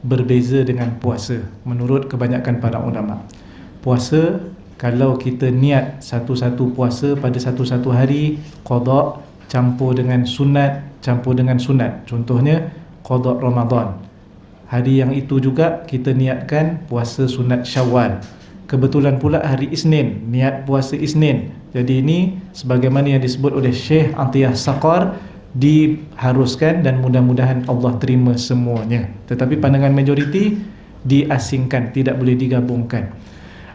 berbeza dengan puasa menurut kebanyakan para ulama. Puasa, kalau kita niat satu-satu puasa pada satu-satu hari, qada campur dengan sunat, contohnya qada Ramadan. Hari yang itu juga kita niatkan puasa sunat Syawal. Kebetulan pula hari Isnin, niat puasa Isnin. Jadi ini sebagaimana yang disebut oleh Syekh Atiyah Saqar, diharuskan dan mudah-mudahan Allah terima semuanya. Tetapi pandangan majoriti diasingkan, tidak boleh digabungkan.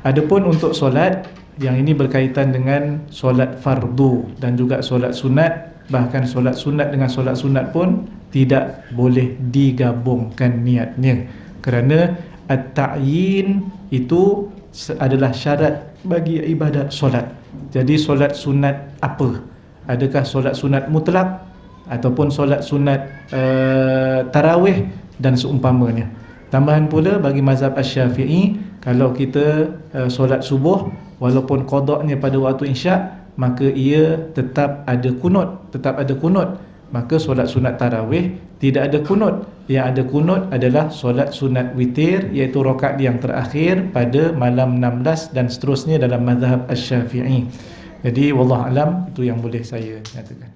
Adapun untuk solat, yang ini berkaitan dengan solat fardu dan juga solat sunat. Bahkan solat sunat dengan solat sunat pun tidak boleh digabungkan niatnya, kerana at-ta'yin itu adalah syarat bagi ibadat solat. Jadi solat sunat apa? Adakah solat sunat mutlak ataupun solat sunat tarawih dan seumpamanya. Tambahan pula bagi mazhab Asy-Syafi'i, kalau kita solat subuh walaupun qadanya pada waktu isyak, maka ia tetap ada kunut. Maka solat sunat tarawih tidak ada kunut. Yang ada kunut adalah solat sunat witir, iaitu rakaat yang terakhir pada malam 16 dan seterusnya dalam mazhab Asy-Syafi'i. Jadi wallahu alam, itu yang boleh saya nyatakan.